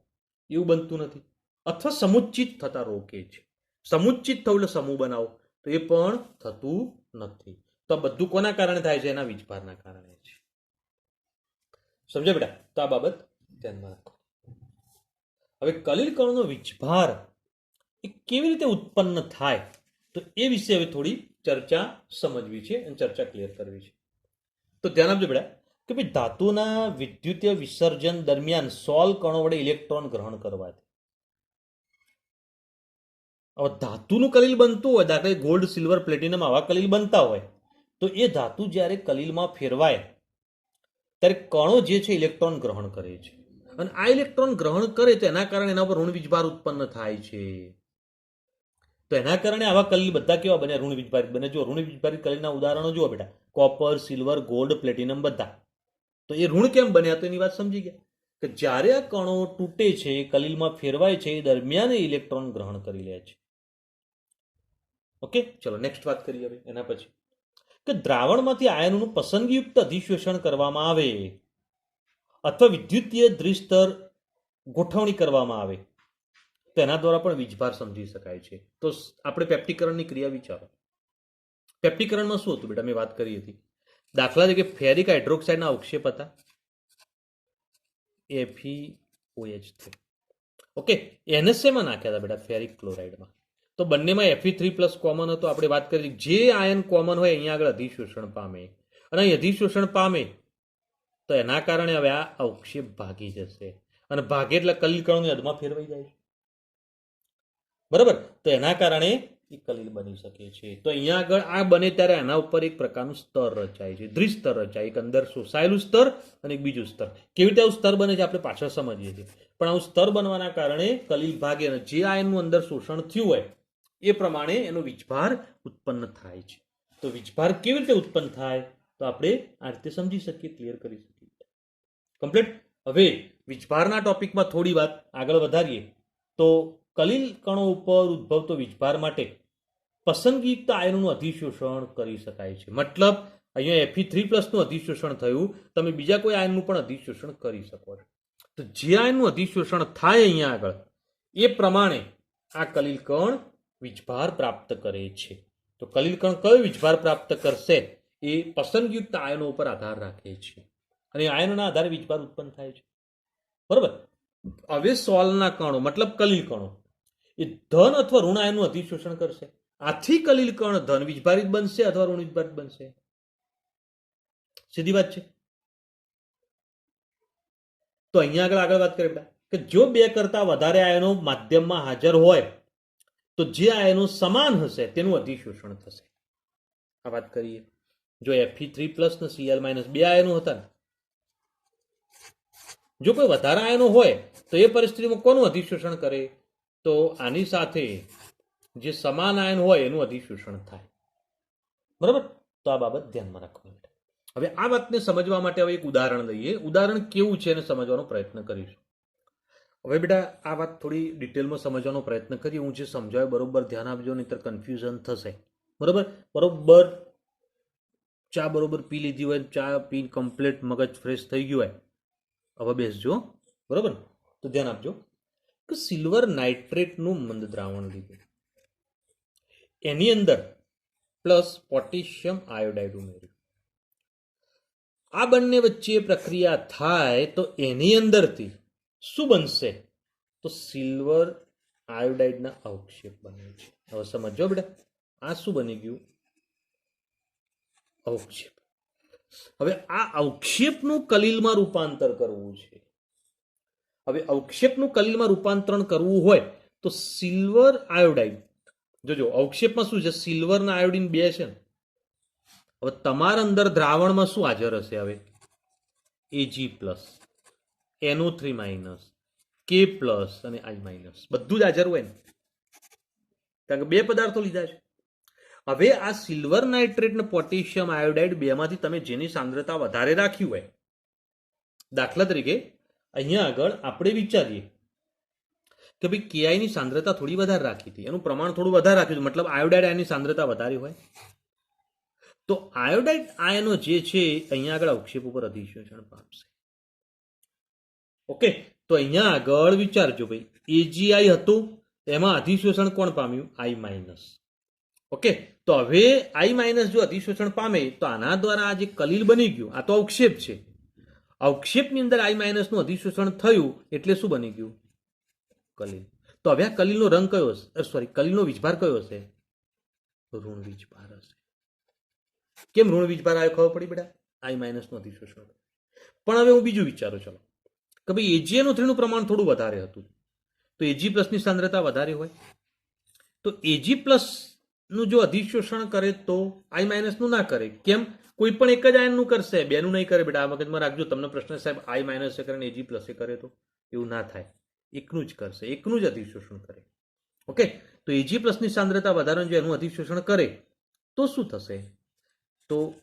એવું બનતું નથી. અથવા સમુચ્ચિત થતા રોકે છે. સમુચ્ચિત થવું એટલે સમૂહ બનાવો તો એ પણ થતું નથી. તો આ બધું કોના કારણે થાય છે? એના વીજભારના કારણે છે. સમજે બેટા? તો આ બાબત ધ્યાનમાં રાખો. હવે કલીલ કણોનો વીજભાર એ કેવી રીતે ઉત્પન્ન થાય તો એ વિશે હવે થોડી ચર્ચા સમજવી છે અને ચર્ચા ક્લિયર કરવી છે. તો ધ્યાન આપજો બેટા કે ભાઈ ધાતુના વિદ્યુતીય વિસર્જન દરમિયાન સોલ કણો વડે ઇલેક્ટ્રોન ગ્રહણ કરવાથી હવે ધાતુનું કલીલ બનતું હોય, દાખલા ગોલ્ડ, સિલ્વર, પ્લેટિનમ આવા કલીલ બનતા હોય તો એ ધાતુ જ્યારે કલીલમાં ફેરવાય ત્યારે કણો જે છે ઇલેક્ટ્રોન ગ્રહણ કરે છે. અને આ ઇલેક્ટ્રોન ગ્રહણ કરે તો એના કારણે એના પર ઋણ વીજભાર ઉત્પન્ન થાય છે. તો એના કારણે આવા કલીલ બધા કેવા બને? ઋણ વીજભારિત બને. જો ઋણ વીજભારિત કલીલના ઉદાહરણો જુઓ બેટા, કોપર, સિલ્વર, ગોલ્ડ, પ્લેટિનમ બધા. તો એ ઋણ કેમ બન્યા? તો એની વાત સમજી ગયા કે જ્યારે આ કણો તૂટે છે, કલીલમાં ફેરવાય છે, એ દરમિયાન ઇલેક્ટ્રોન ગ્રહણ કરી લે છે. ઓકે, ચલો નેક્સ્ટ વાત કરીએ હવે એના પછી કે દ્રાવણમાંથી આયનોનું પસંદગીયુક્ત અધિશોષણ કરવામાં આવે અથવા વિદ્યુતીય દ્વિસ્તર ગોઠવણી કરવામાં આવે તો એના દ્વારા પણ વીજભાર સમજી શકાય છે. તો આપણે પેપ્ટીકરણની ક્રિયા વિચારો. પેપ્ટીકરણમાં શું હતું બેટા? મેં વાત કરી હતી. દાખલા તરીકે ફેરિક હાઇડ્રોક્સાઇડના અવક્ષેપ હતા FeOH3. ઓકે, એને શેમાં નાખ્યા હતા બેટા? ફેરિક ક્લોરાઇડમાં. તો બંનેમાં Fe3+ કોમન હતો. આપણે વાત કરી જે આયન કોમન હોય અહીંયા આગળ અધિશોષણ પામે અને અહીં અધિશોષણ પામે તો એના કારણે હવે આ અવક્ષેપ ભાગી જશે અને ભાગે એટલે કલીલ કણોની હદમાં ફેરવાઈ જાય છે. બરાબર? તો એના કારણે એ કલીલ બની શકે છે. તો અહીંયા આગળ આ બને ત્યારે એના ઉપર એક પ્રકારનું સ્તર રચાય છે, દ્વિસ્તર રચાય. એક અંદર શોષાયેલું સ્તર અને એક બીજું સ્તર. કેવી રીતે આવું સ્તર બને છે આપણે પાછળ સમજીએ છીએ. પણ આવું સ્તર બનવાના કારણે કલીલ ભાગે અને જે આયનનું અંદર શોષણ થયું હોય એ પ્રમાણે એનો વીજભાર ઉત્પન્ન થાય છે. તો વીજભાર કેવી રીતે ઉત્પન્ન થાય તો આપણે આ રીતે સમજી શકીએ, ક્લિયર કરી શકીએ. કમ્પ્લીટ. હવે વીજભારના ટોપિકમાં થોડી વાત આગળ વધારીએ તો કલીલ કણો ઉપર ઉદ્ભવતો વીજભાર માટે પસંદગીયુક્ત આયનોનું અધિશોષણ કરી શકાય છે. મતલબ અહીંયા Fe3+ નું અધિશોષણ થયું, તમે બીજા કોઈ આયનનું પણ અધિશોષણ કરી શકો છો. તો જે આયનનું અધિશોષણ થાય અહીંયા આગળ એ પ્રમાણે આ કલીલ કણ વીજભાર પ્રાપ્ત કરે છે. તો કલીલ કણ કયો વીજભાર પ્રાપ્ત કરશે એ પસંદગીયુક્ત આયનો ઉપર આધાર રાખે છે અને આયનોના આધારે વીજભાર ઉત્પન્ન થાય છે. બરોબર? હવે સોલના કણો મતલબ કલીલ કણો એ ધન અથવા ઋણ આયનનું અધિશોષણ કરશે. આથી કલીલ કણ ધન વીજભારિત બનશે અથવા ઋણ વીજભારિત બનશે. સીધી વાત છે. તો અહીંયા આગળ વાત કરીએ કે જો બે કરતા વધારે આયનો માધ્યમમાં હાજર હોય તો જે આયનો સમાન હશે તેનું અધિશોષણ થશે. આ વાત કરીએ. જો Fe3+ ને Cl- બે આયનો હતા ને, જો કોઈ વધારે આયનો હોય તો એ પરિસ્થિતિમાં કોનું અધિશોષણ કરે તો આની સાથે જે સમાન આયન હોય એનું અધિશોષણ થાય. બરાબર? તો આ બાબત ધ્યાનમાં રાખવાની. હવે આ વાતને સમજવા માટે હવે એક ઉદાહરણ લઈએ. ઉદાહરણ કેવું છે એને સમજવાનો પ્રયત્ન કરીશું. હવે બેટા આ વાત થોડી ડિટેલમાં સમજવાનો પ્રયત્ન કરીએ. હું જે સમજાવે બરોબર ધ્યાન આપજો, નહીંતર કન્ફ્યુઝન થશે. બરોબર? બરોબર ચા બરોબર પી લીધી હોય, ચા પી કમ્પ્લીટ મગજ ફ્રેશ થઈ ગયું હોય, હવે બેસજો. બરોબર? તો ધ્યાન આપજો કે સિલ્વર નાઇટ્રેટનું મંદ દ્રાવણ લીધું, એની અંદર પ્લસ પોટેશિયમ આયોડાઇડ ઉમેર્યું. આ બંને વચ્ચે પ્રક્રિયા થાય તો એની અંદરથી શું બનશે તો સિલ્વર આયોડાઇડના અવક્ષેપ બને છે. હવે સમજો બેટા, આ શું બની ગયું? અવક્ષેપ. હવે આ અવક્ષેપનું કલીલમાં રૂપાંતર કરવું છે. હવે અવક્ષેપનું કલીલમાં રૂપાંતરણ કરવું હોય તો સિલ્વર આયોડાઇડ, જોજો અવક્ષેપમાં શું છે, સિલ્વર ના આયોડિન 2 છે ને. હવે તમારા અંદર દ્રાવણમાં શું હાજર હશે? હવે Ag+, NO3- K+ અને I-, બધું જ હાજર હોય ને, કારણ કે 2 પદાર્થો લીધા છે. હવે આ સિલ્વર નાઇટ્રેટ ને પોટેશિયમ આયોડાઇડ બેમાંથી તમે જેની સાંદ્રતા વધારે રાખી હોય, દાખલા તરીકે અહીંયા આગળ આપણે વિચારીએ કે ભાઈ KI ની સાંદ્રતા થોડી વધારે રાખી હતી, એનું પ્રમાણ થોડું વધારે રાખ્યું હતું, મતલબ આયોડાઇડ આયનની સાંદ્રતા વધારે હોય, તો આયોડાઇડ આયનો જે છે અહીંયા આગળ અવક્ષેપ ઉપર અધિશોષણ પામશે. ઓકે, તો અહીંયા આગળ વિચારજો ભાઈ, AgI હતું, એમાં અધિશોષણ કોણ પામ્યું? I-. ઓકે, તો હવે I- જો અધિશોષણ પામે તો આના દ્વારા આ જે કલીલ બની ગયું, આ તો અવક્ષેપ છે, અવક્ષેપની અંદર I- નું અધિશોષણ થયું એટલે શું બની ગયું? કલીલ. તો હવે આ કલીલનો રંગ કયો હશે? સોરી, કલીલનો વીજભાર કયો હશે? ઋણ વીજભાર હશે. કેમ ઋણ વીજભાર આવ્યો ખબર પડી બેટા? I- નું અધિશોષણ. પણ હવે હું બીજું વિચારું, ચલો કે ભાઈ AgNO3 નું પ્રમાણ થોડું વધારે હતું, તો Ag+ ની સાંદ્રતા વધારે હોય, તો Ag+ નું જો અધિશોષણ કરે તો I- નું ના કરે. કેમ? કોઈ પણ એક જ આયનનું કરશે, બેનું નહીં કરે બેટા. આ મગજમાં રાખજો. તમને પ્રશ્ન સાહેબ I- કરે અને Ag+ કરે તો એવું ના થાય, એકનું જ કરશે, એકનું જ અધિશોષણ કરે. ઓકે, તો Ag+ ની સાંદ્રતા વધારે જો એનું અધિશોષણ કરે તો શું થશે? તો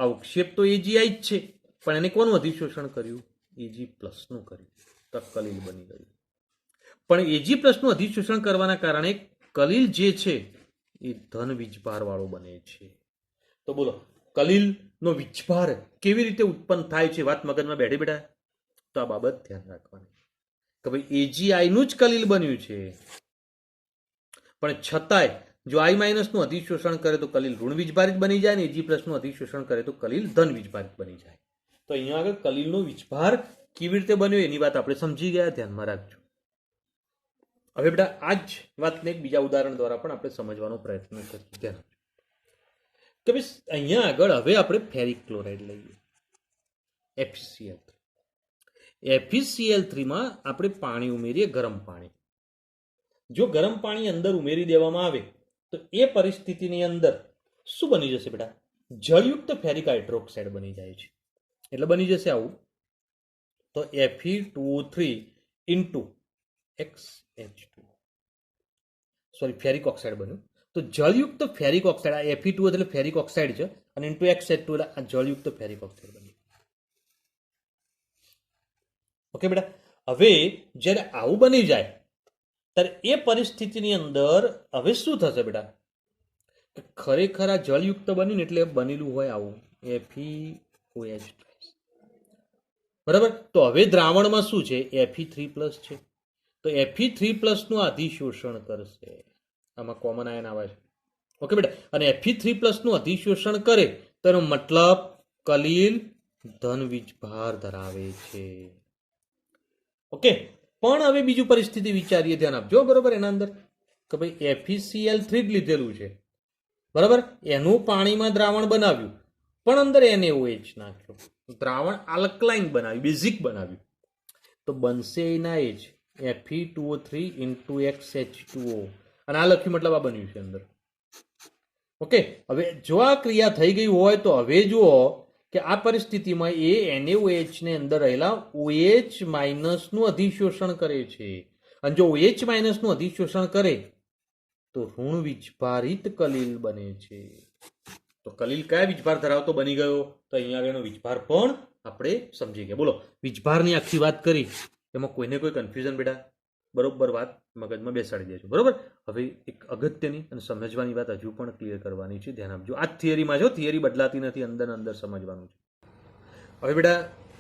અવક્ષેપ તો AgI જ છે, પણ એને કોનું અધિશોષણ કર્યું? Ag+ નું કર્યું, તો કલીલ બની ગયું. પણ Ag+ નું અધિશોષણ કરવાના કારણે કલીલ જે છે એ ધન વીજભાર વાળો બને છે. તો બોલો, કલીલનો વીજભાર કેવી રીતે ઉત્પન્ન થાય છે? વાત મગજમાં બેઠી બેઠા? તો આ બાબત ધ્યાન રાખવાની કે ભાઈ AgI નું જ કલીલ બન્યું છે, પણ છતાંય જો I- નું અધિશોષણ કરે તો કલીલ ઋણ વીજભારિત બની જાય, ને Ag+ નું અધિશોષણ કરે તો કલીલ ધન વીજભારિત બની જાય. તો અહીંયા આગળ કલીલનો વીજભાર કેવી રીતે બન્યો એની વાત આપણે સમજી ગયા, ધ્યાનમાં રાખજો. હવે બેટા આ જ વાતને એક બીજા ઉદાહરણ દ્વારા પણ આપણે સમજવાનો પ્રયત્ન કરીએ. ધ્યાન આપજો કે ભાઈ અહીંયા આગળ હવે આપણે ફેરિક ક્લોરાઇડ લઈએ, FeCl3. FeCl3 માં આપણે પાણી ઉમેરીએ, ગરમ પાણી. જો ગરમ પાણી અંદર ઉમેરી દેવામાં આવે તો એ પરિસ્થિતિની અંદર શું બની જશે બેટા? જળયુક્ત ફેરિક હાઇડ્રોક્સાઇડ બની જાય છે. એટલે બની જશે આવું, તો Fe2O3 * XH2, sorry ferric oxide બન્યું. તો જળયુક્ત ફેરિક ઓક્સાઇડ, આ Fe2O એટલે ફેરિક ઓક્સાઇડ છે, અને * XH2 એટલે આ જળયુક્ત ફેરિક ઓક્સાઇડ બન્યું. ઓકે બેટા, હવે જ્યારે આવું બની જાય ત્યારે એ પરિસ્થિતિની અંદર હવે શું થશે બેટા? ખરેખર આ જળયુક્ત બન્યું ને એટલે બનેલું હોય આવું FeOH2. બરાબર. તો હવે દ્રાવણમાં શું છે? Fe3+ છે, તો Fe3+ નું અધિશોષણ કરશે. આમાં કોમન આયન આવે છે. ઓકે બેટા, અને Fe3+ નું અધિશોષણ કરે તો એનો મતલબ કલીલ ધન વીજભાર ધરાવે છે. ઓકે, પણ હવે બીજું પરિસ્થિતિ વિચારીએ, ધ્યાન આપજો બરોબર. એના અંદર કે ભાઈ FeCl3 જ લીધેલું છે, બરાબર, એનું પાણીમાં દ્રાવણ બનાવ્યું, પણ અંદર NaOH નાખ્યો, દ્રાવણ આલ્કલાઇન બનાવ્યું, બેઝિક બનાવ્યું, તો બનશે એના એ જ Fe2O3 * XH2O, અને આ લખ્યું મતલબ આ બન્યું છે અંદર. ઓકે, હવે જો આ ક્રિયા થઈ ગઈ હોય તો હવે જુઓ કે આ પરિસ્થિતિમાં એ NaOH ને અંદર રહેલા OH- નું અધિશોષણ કરે છે, અને જો OH- નું અધિશોષણ કરે તો ઋણ વીજભારિત કલીલ બને છે. તો કલીલ કયા વીજભાર ધરાવતો બની ગયો? તો અહીંયા આગળનો વીજભાર પણ આપણે સમજી ગયા. બોલો, વીજભારની આખી વાત કરી, એમાં કોઈને કોઈ કન્ફ્યુઝન બેટા? બરોબર વાત મગજમાં બેસાડી દેજો. બરોબર. હવે એક અગત્યની અને સમજવાની વાત હજુ પણ ક્લિયર કરવાની છે, ધ્યાન આપજો. આ થિયરીમાં જો, થિયરી બદલાતી નથી, અંદર અંદર સમજવાનું છે. હવે બેટા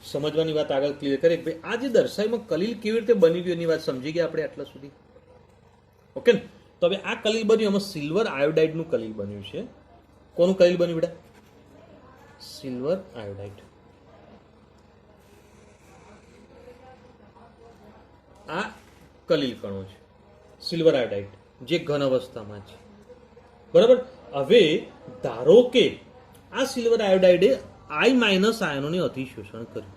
સમજવાની વાત આગળ ક્લિયર કરીએ કે ભાઈ આ જે દર્શાવ્યું કલીલ કેવી રીતે બની ગયું એની વાત સમજી ગયા આપણે આટલા સુધી. ઓકે ને? તો હવે આ કલીલ બન્યું, એમાં સિલ્વર આયોડાઇડનું કલીલ બન્યું છે. કોનું કલીલ બન્યું બેટા? Silver iodide. આ કલીલ કણો છે, સિલ્વર આયોડાઇડ, જે ઘન અવસ્થામાં છે. બરાબર. હવે ધારો કે આ સિલ્વર આયોડાઇડે I- આયનોને અધિશોષણ કર્યું.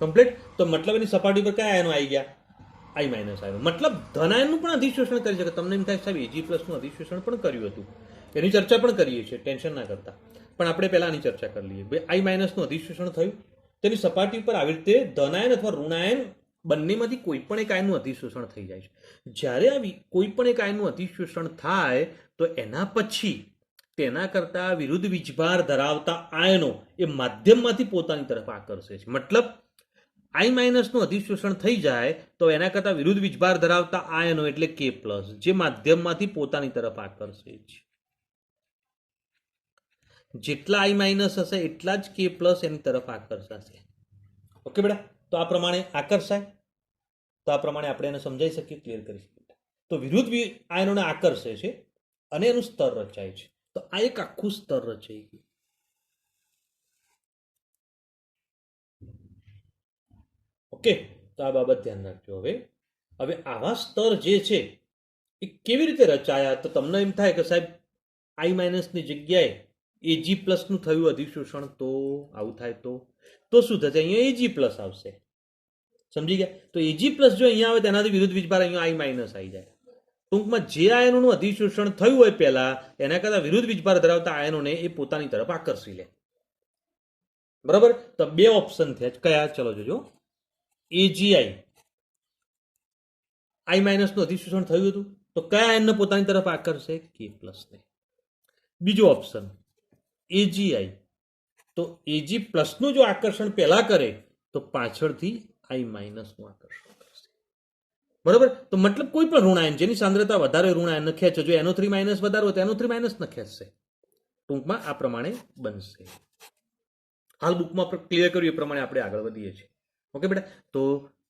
કમ્પ્લીટ. તો મતલબ એની સપાટી પર કયા આયનો આવી ગયા? આઈ માઇનસ આયનો. મતલબ ધન આયનનું પણ અધિશોષણ કરી શકે. તમને એમ થાય સાહેબ એજી પ્લસનું અધિશોષણ પણ કર્યું હતું, એની ચર્ચા પણ કરીએ છીએ, ટેન્શન ના કરતા. પણ આપણે પહેલા આની ચર્ચા કરી લઈએ. ભાઈ આઈ માઇનસનું અધિશોષણ થયું, તેની સપાટી પર આવી રીતે ધનાયન અથવા ઋણાયન બંનેમાંથી કોઈ પણ એક આયનનું અધિશોષણ થઈ જાય છે. જ્યારે આવી કોઈ પણ એક આયનનું અધિશોષણ થાય તો એના પછી તેના કરતા વિરુદ્ધ વીજભાર ધરાવતા આયનો એ માધ્યમમાંથી પોતાની તરફ આકર્ષે છે. મતલબ આઈ માઇનસનું અધિશોષણ થઈ જાય તો એના કરતા વિરુદ્ધ વીજભાર ધરાવતા આયનો એટલે કે પ્લસ જે માધ્યમમાંથી પોતાની તરફ આકર્ષે છે. જેટલા આઈ માઇનસ હશે એટલા જ કે પ્લસ એની તરફ આકર્ષાશે. ઓકે બેટા, તો આ પ્રમાણે આકર્ષાય, તો આ પ્રમાણે આપણે એને સમજાઈ શકીએ, ક્લિયર કરી શકીએ. તો વિરુદ્ધ આયનોને આકર્ષે છે અને એનું સ્તર રચાય છે. તો આ એક આખું સ્તર રચાઈ ગયું. ઓકે, તો આ બાબત ધ્યાન રાખજો. હવે આવા સ્તર જે છે એ કેવી રીતે રચાયા? તો તમને એમ થાય કે સાહેબ આઈ માઇનસની જગ્યાએ એજી પ્લસનું થયું અધિશોષણ, તો આવું થાય તો શું થશે? અહીંયા એજી પ્લસ આવશે. સમજી ગયા? તો એજી પ્લસ જો અહીંયા આવે તેનાથી વિરુદ્ધ વીજભાર અહીંયા આઈ માઇનસ આવી જાય. ટૂંકમાં જે આયનોનું અધિશોષણ થયું હોય પહેલા એના કરતા વિરુદ્ધ વીજભાર ધરાવતા આયનોને એ પોતાની તરફ આકર્ષી લે. બરાબર? તો બે ઓપ્શન થયા. કયા? ચલો જોજો. એજીઆઈ આઈ માઇનસનું અધિશોષણ થયું હતું તો કયા આયનને પોતાની તરફ આકર્ષે? કે પ્લસને. બીજો ઓપ્શન એજીઆઈ, તો એજી પ્લસનું જો આકર્ષણ પહેલા કરે તો પાછળથી આઈ માઇનસનું આકર્ષણ કરશે. બરાબર? તો મતલબ કોઈ પણ ઋણાયન જેની સાંદ્રતા વધારે ઋણાયન ખેંચે, જો NO3 માઇનસ વધારે હોય તો NO3 માઇનસ ન ખેંચશે. ટૂંકમાં આ પ્રમાણે બનશે. હાલ બુકમાં ક્લિયર કર્યું એ પ્રમાણે આપણે આગળ વધીએ છીએ. ઓકે બેટા, તો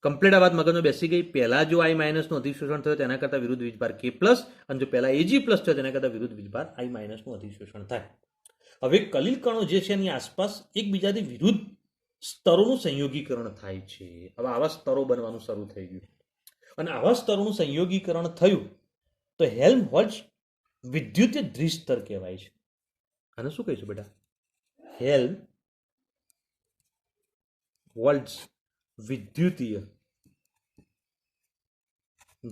કમ્પ્લીટ આ વાત મગજમાં બેસી ગઈ. પહેલા જો આઈ માઇનસનું અધિશોષણ થયું તેના કરતા વિરુદ્ધ વીજભાર કે પ્લસ, અને જો પહેલા એજી પ્લસ થયો તેના કરતા વિરુદ્ધ વીજભાર આઈ માઇનસનું અધિશોષણ થાય. હવે કલિલ કણો જે છે એની આસપાસ એકબીજાથી વિરુદ્ધ સ્તરોનું સંયોગીકરણ થાય છે. હવે આવા સ્તરો બનવાનું શરૂ થઈ ગયું, અને આવા સ્તરોનું સંયોગીકરણ થયું તો હેલ્મહોલ્ટ્ઝ વિદ્યુતીય દ્વિસ્તર કહેવાય છે. આને શું કહીશું બેટા? હેલ્મહોલ્ટ્ઝ વિદ્યુતીય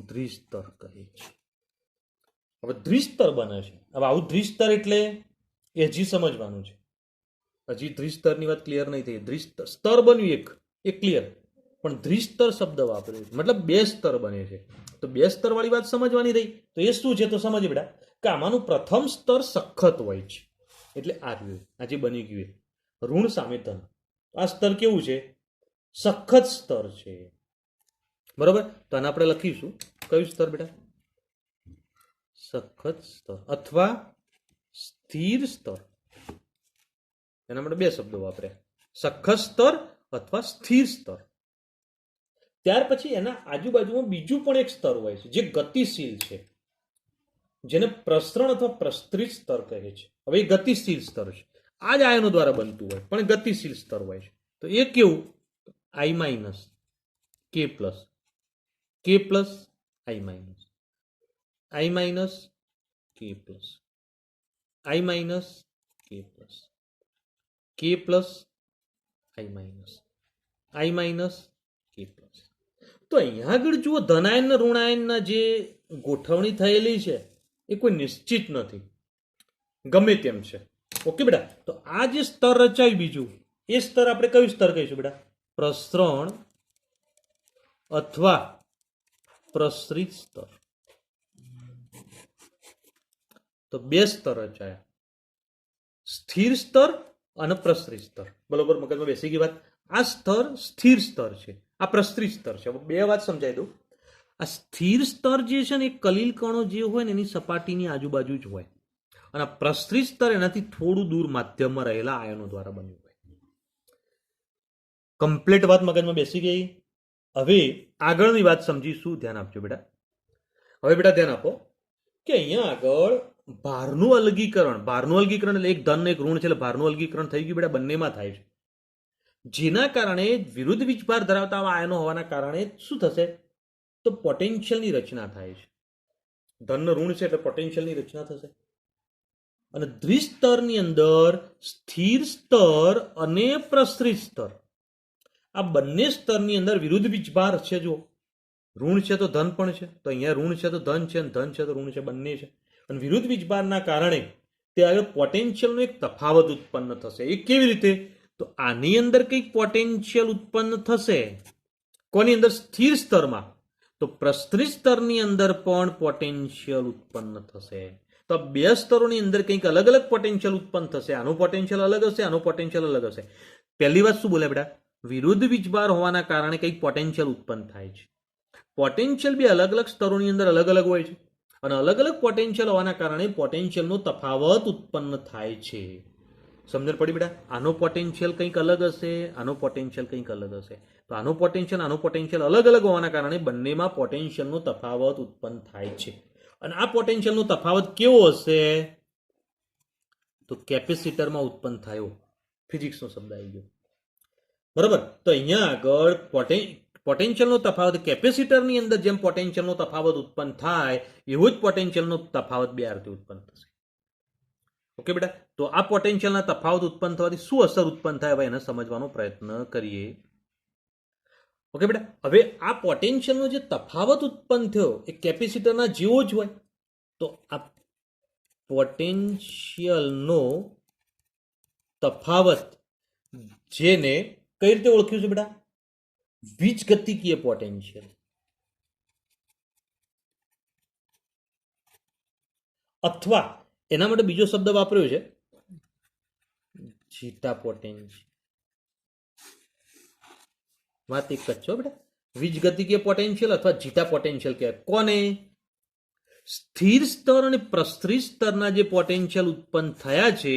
દ્વિસ્તર કહે છે. હવે દ્વિસ્તર બને છે. હવે આવું દ્વિસ્તર એટલે એ હજી સમજવાનું છે. હજી દ્વિસ્તરની વાત ક્લિયર નહીં થઈ. દ્વિસ્તર સ્તર બન્યું એક ક્લિયર, પણ દ્વિસ્તર શબ્દ વાપર્યો છે મતલબ બે સ્તર બને છે. તો બે સ્તર વાળી વાત સમજવાની રહી. તો એ શું છે? તો સમજ બેટા કે આમાંનું પ્રથમ સ્તર સખત હોય છે, એટલે આ રહ્યું, આ જે બની ગયું ઋણ સામે ધન. આ સ્તર કેવું છે? સખત સ્તર છે. બરોબર? તો આને આપણે લખીશું કયું સ્તર બેટા? સખત સ્તર અથવા સ્થિર સ્તર. એના માટે બે શબ્દો વાપર્યા, સખત સ્તર અથવા સ્થિર સ્તર. ત્યાર પછી એના આજુબાજુમાં બીજું પણ એક સ્તર હોય છે જે ગતિશીલ છે, જેને પ્રસરણ અથવા પ્રસ્તરિત સ્તર કહે છે. હવે એ ગતિશીલ સ્તર છે, આ જ આયનો દ્વારા બનતું હોય પણ ગતિશીલ સ્તર હોય છે. તો એ કેવું? આઈ માઇનસ કે પ્લસ આઈ માઇનસ કે પ્લસ આઈ માઇનસ કે પ્લસ આઈ માઇનસ કે પ્લસ. તો અહીંયા આગળ જુઓ ધનાયન ઋણાયનના જે ગોઠવણી થયેલી છે એ કોઈ નિશ્ચિત નથી, ગમે તેમ છે. ઓકે બેટા, તો આ જે સ્તર રચાયું બીજું, એ સ્તર આપણે કયું સ્તર કહીશું બેટા? પ્રસરણ અથવા પ્રસરિત સ્તર. તો બે સ્તર રચાયા, સ્થિર સ્તર અને પ્રસરિત સ્તર. બરોબર? મગજમાં બેસી ગઈ વાત. આ સ્તર સ્થિર સ્તર છે, આ પ્રસરિત સ્તર છે. બે વાત સમજાઈ દઉં. આ સ્થિર સ્તર જે છે ને એ કલિલ કણો જે હોય ને એની સપાટીની આજુબાજુ જ હોય, અને પ્રસરિત સ્તર એનાથી થોડું દૂર માધ્યમમાં રહેલા આયનો દ્વારા બન્યું હોય. કમ્પ્લીટ વાત મગજમાં બેસી ગઈ. હવે આગળની વાત સમજીશું. ધ્યાન આપજો બેટા. હવે બેટા ધ્યાન આપો કે અહીંયા આગળ ભારનું અલગીકરણ એટલે એક ધન એક ઋણ છે એટલે ભારનું અલગીકરણ થઈ ગયું બેટા, બંનેમાં થાય છે. જેના કારણે વિરુદ્ધ વીજભાર ધરાવતા આયનો હોવાના કારણે શું થશે? તો પોટેન્શિયલની રચના થાય છે. ધન ઋણ છે એટલે પોટેન્શિયલની રચના થશે. અને દ્વિસ્તરની અંદર સ્થિર સ્તર અને પ્રસરિત સ્તર, આ બંને સ્તરની અંદર વિરુદ્ધ વીજભાર છે. જો ઋણ છે તો ધન પણ છે, તો અહીંયા ઋણ છે તો ધન છે, ધન છે તો ઋણ છે, બંને છે. અને વિરુદ્ધ વીજભારના કારણે તે આગળ પોટેન્શિયલનો એક તફાવત ઉત્પન્ન થશે. એ કેવી રીતે? તો આની અંદર કંઈક પોટેન્શિયલ ઉત્પન્ન થશે. કોની અંદર? સ્થિર સ્તરમાં. તો પ્રસરી સ્તરની અંદર પણ પોટેન્શિયલ ઉત્પન્ન થશે. તો બે સ્તરોની અંદર કંઈક અલગ અલગ પોટેન્શિયલ ઉત્પન્ન થશે. આનું પોટેન્શિયલ અલગ હશે, આનું પોટેન્શિયલ અલગ હશે. પહેલી વાત શું બોલે બેટા? વિરુદ્ધ વીજભાર હોવાના કારણે કંઈક પોટેન્શિયલ ઉત્પન્ન થાય છે. પોટેન્શિયલ બે અલગ અલગ સ્તરોની અંદર અલગ અલગ હોય છે, અને અલગ અલગ પોટેન્શિયલ હોવાના કારણે પોટેન્શિયલનો તફાવત ઉત્પન્ન થાય છે. સમજણ પડી બેટા? આનો પોટેન્શિયલ કંઈક અલગ હશે, આનો પોટેન્શિયલ કંઈક અલગ હશે. તો આનું પોટેન્શિયલ અલગ અલગ હોવાના કારણે બંનેમાં પોટેન્શિયલનો તફાવત ઉત્પન્ન થાય છે. અને આ પોટેન્શિયલનો તફાવત કેવો હશે? તો કેપેસિટરમાં ઉત્પન્ન થયો. ફિઝિક્સનો શબ્દ આવી ગયો. બરાબર. તો અહીંયા આગળ પોટેન્શિયલનો તફાવત કેપેસિટરની અંદર જેમ પોટેન્શિયલનો તફાવત ઉત્પન્ન થાય એવો જ પોટેન્શિયલનો તફાવત બે આરથી ઉત્પન્ન થશે. ઓકે બેટા? તો આ પોટેન્શિયલના તફાવત ઉત્પન્ન થવાથી શું અસર ઉત્પન્ન થાય, હવે એને સમજવાનો પ્રયત્ન કરીએ. ઓકે બેટા? હવે આ પોટેન્શિયલનો જે તફાવત ઉત્પન્ન થયો એ કેપેસિટરના જેવો જ હોય. તો આ પોટેન્શિયલનો તફાવત જેને કઈ રીતે ઓળખ્યું છે બેટા? વીજગતિકીય પોટેન્શિયલ, અથવા એના માટે બીજો શબ્દ વાપર્યો છે જીટા પોટેન્શિયલ. વાત એક જ છો બેટા. વીજગતિકીય પોટેન્શિયલ અથવા જીટા પોટેન્શિયલ કહેવાય. કોને? સ્થિર સ્તર અને પ્રસરી સ્તરના જે પોટેન્શિયલ ઉત્પન્ન થયા છે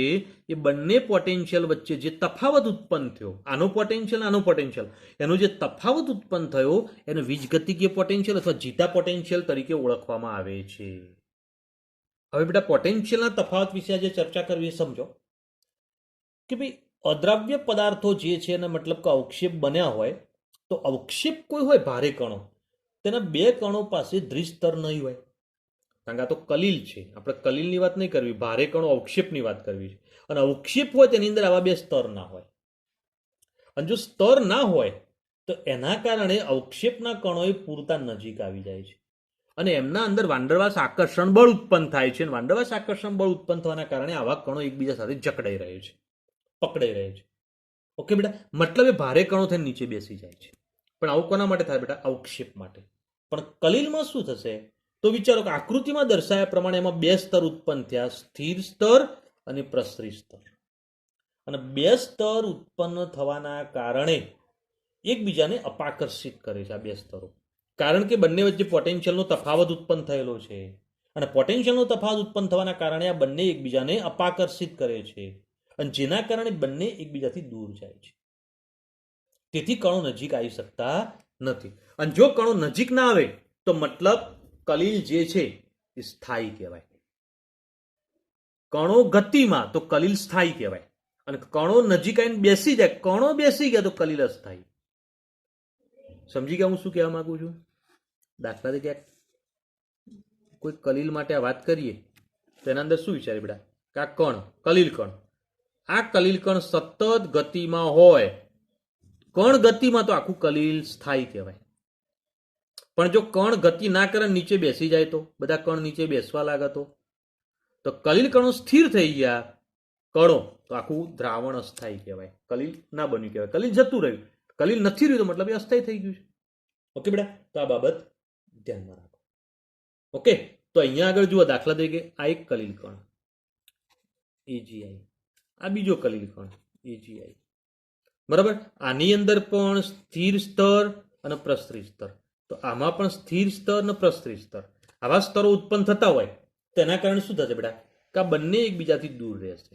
એ બંને પોટેન્શિયલ વચ્ચે જે તફાવત ઉત્પન્ન થયો, આનો પોટેન્શિયલ, એનો જે તફાવત ઉત્પન્ન થયો એને વીજગતિકીય પોટેન્શિયલ અથવા જીટા પોટેન્શિયલ તરીકે ઓળખવામાં આવે છે. હવે બેટા પોટેન્શિયલના તફાવત વિશે આજે ચર્ચા કરવી એ સમજો કે ભાઈ અદ્રાવ્ય પદાર્થો જે છે એના મતલબ કે અવક્ષેપ બન્યા હોય, તો અવક્ષેપ કોઈ હોય ભારે કણો, તેના બે કણો પાસે દ્વિસ્તર નહીં હોય. કારણ કે આ તો કલીલ છે, આપણે કલીલની વાત નહીં કરવી, ભારે કણો અવક્ષેપની વાત કરવી છે. અને અવક્ષેપ હોય તેની અંદર આવા બે સ્તર ના હોય. અને જો સ્તર ના હોય તો એના કારણે અવક્ષેપના કણો એ પૂરતા નજીક આવી જાય છે અને એમના અંદર વાંડરવાસ આકર્ષણ બળ ઉત્પન્ન થાય છે. અને વાંડરવાસ આકર્ષણ બળ ઉત્પન્ન થવાના કારણે આવા કણો એકબીજા સાથે જકડાઈ રહે છે, પકડાઈ રહે છે. ઓકે બેટા? મતલબ એ ભારે કણો થઈને નીચે બેસી જાય છે. પણ આવું કોના માટે થાય બેટા? અવક્ષેપ માટે. પણ કલીલમાં શું થશે? તો વિચારો કે આકૃતિમાં દર્શાવ્યા પ્રમાણે એમાં બે સ્તર ઉત્પન્ન થયા, સ્થિર સ્તર અને પ્રસરી સ્તર. અને બે સ્તર ઉત્પન્ન થવાના કારણે એકબીજાને અપાકર્ષિત કરે છે આ બે સ્તરો. કારણ કે બંને વચ્ચે પોટેન્શિયલનો તફાવત ઉત્પન્ન થયેલો છે. અને પોટેન્શિયલનો તફાવત ઉત્પન્ન થવાના કારણે આ બંને એકબીજાને અપાકર્ષિત કરે છે, અને જેના કારણે બંને એકબીજાથી દૂર જાય છે. તેથી કણો નજીક આવી શકતા નથી. અને જો કણો નજીક ના આવે તો મતલબ કલીલ જે છે એ સ્થાયી કહેવાય. કણો ગતિમાં તો કલીલ સ્થાયી કહેવાય. અને કણો નજીક આવીને બેસી જાય, કણો બેસી ગયા તો કલીલ અસ્થાયી. સમજી ગયા હું શું કહેવા માંગુ છું? દાખલા તરીકે કોઈ કલીલ માટે આ વાત કરીએ તો એના અંદર શું વિચારે બેટા? કે આ કણ, કલીલ કણ, આ કલીલ કણ સતત ગતિમાં હોય, કણ ગતિમાં તો આખું કલીલ સ્થાયી કહેવાય. પણ જો કણ ગતિ ના કરે નીચે બેસી જાય તો, બધા કણ નીચે બેસવા લાગે તો કલીલ કણો સ્થિર થઈ ગયા, કણો, તો આખું દ્રાવણ અસ્થાયી કહેવાય, કલીલ ના બન્યું કહેવાય. કલીલ જતું રહ્યું, કલીલ નથી રહ્યું તો મતલબ એ અસ્થાયી થઈ ગયું છે. ઓકે બેટા? તો આ બાબત ધ્યાનમાં રાખો. ઓકે? તો અહીંયા આગળ જુઓ, દાખલા તરીકે આ એક કલીલ કણ એજીઆઈ, આ બીજો કલીલ કણ એજીઆઈ. બરાબર? આની અંદર પણ સ્થિર સ્તર અને પ્રસરી સ્તર. તો આમાં પણ સ્થિર સ્તર અને પ્રસરી સ્તર, આવા સ્તરો ઉત્પન્ન થતા હોય તેના કારણે શું થશે બેટા? કે આ બંને એકબીજાથી દૂર રહેશે.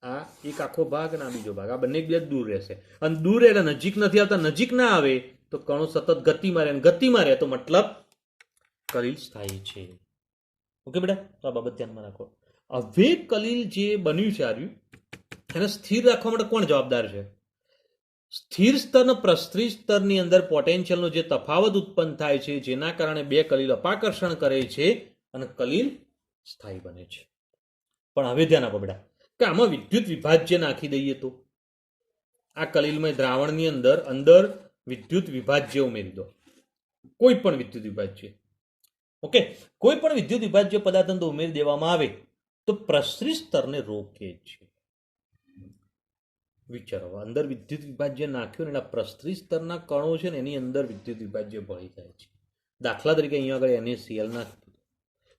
આ એક આખો ભાગ અને આ બીજો ભાગ, આ બંને એકબીજા દૂર રહેશે. અને દૂર એટલે નજીક નથી આવતા, નજીક ના આવે તો કણો સતત ગતિમાં રહે, ગતિમાં રહે તો મતલબ કલીલ સ્થાયી છે. ઓકે બેટા? તો આ બાબત ધ્યાનમાં રાખો. હવે કલીલ જે બન્યું છે આર્યું, એને સ્થિર રાખવા માટે કોણ જવાબદાર છે? સ્થિર સ્તર અને પ્રસરી સ્તરની અંદર પોટેન્શિયલનો જે તફાવત ઉત્પન્ન થાય છે, જેના કારણે બે કલીલ અપાકર્ષણ કરે છે અને કલીલ સ્થાયી બને છે. પણ હવે ધ્યાન આપો બેટા કે આમાં વિદ્યુત વિભાજ્ય નાખી દઈએ તો આ કલિલમય દ્રાવણની અંદર અંદર વિદ્યુત વિભાજ્ય ઉમેરી દો, કોઈ પણ વિદ્યુત વિભાજ્ય. ઓકે, કોઈ પણ વિદ્યુત વિભાજ્ય પદાર્થ અંદર ઉમેરી દેવામાં આવે તો પ્રસરી સ્તરને રોકે છે. વિચારો, અંદર વિદ્યુત વિભાજ્ય નાખ્યું ને એના પ્રસરી સ્તરના કણો છે ને એની અંદર વિદ્યુત વિભાજ્ય ભળી જાય છે. દાખલા તરીકે અહીંયા આગળ NaCl નાખ્યું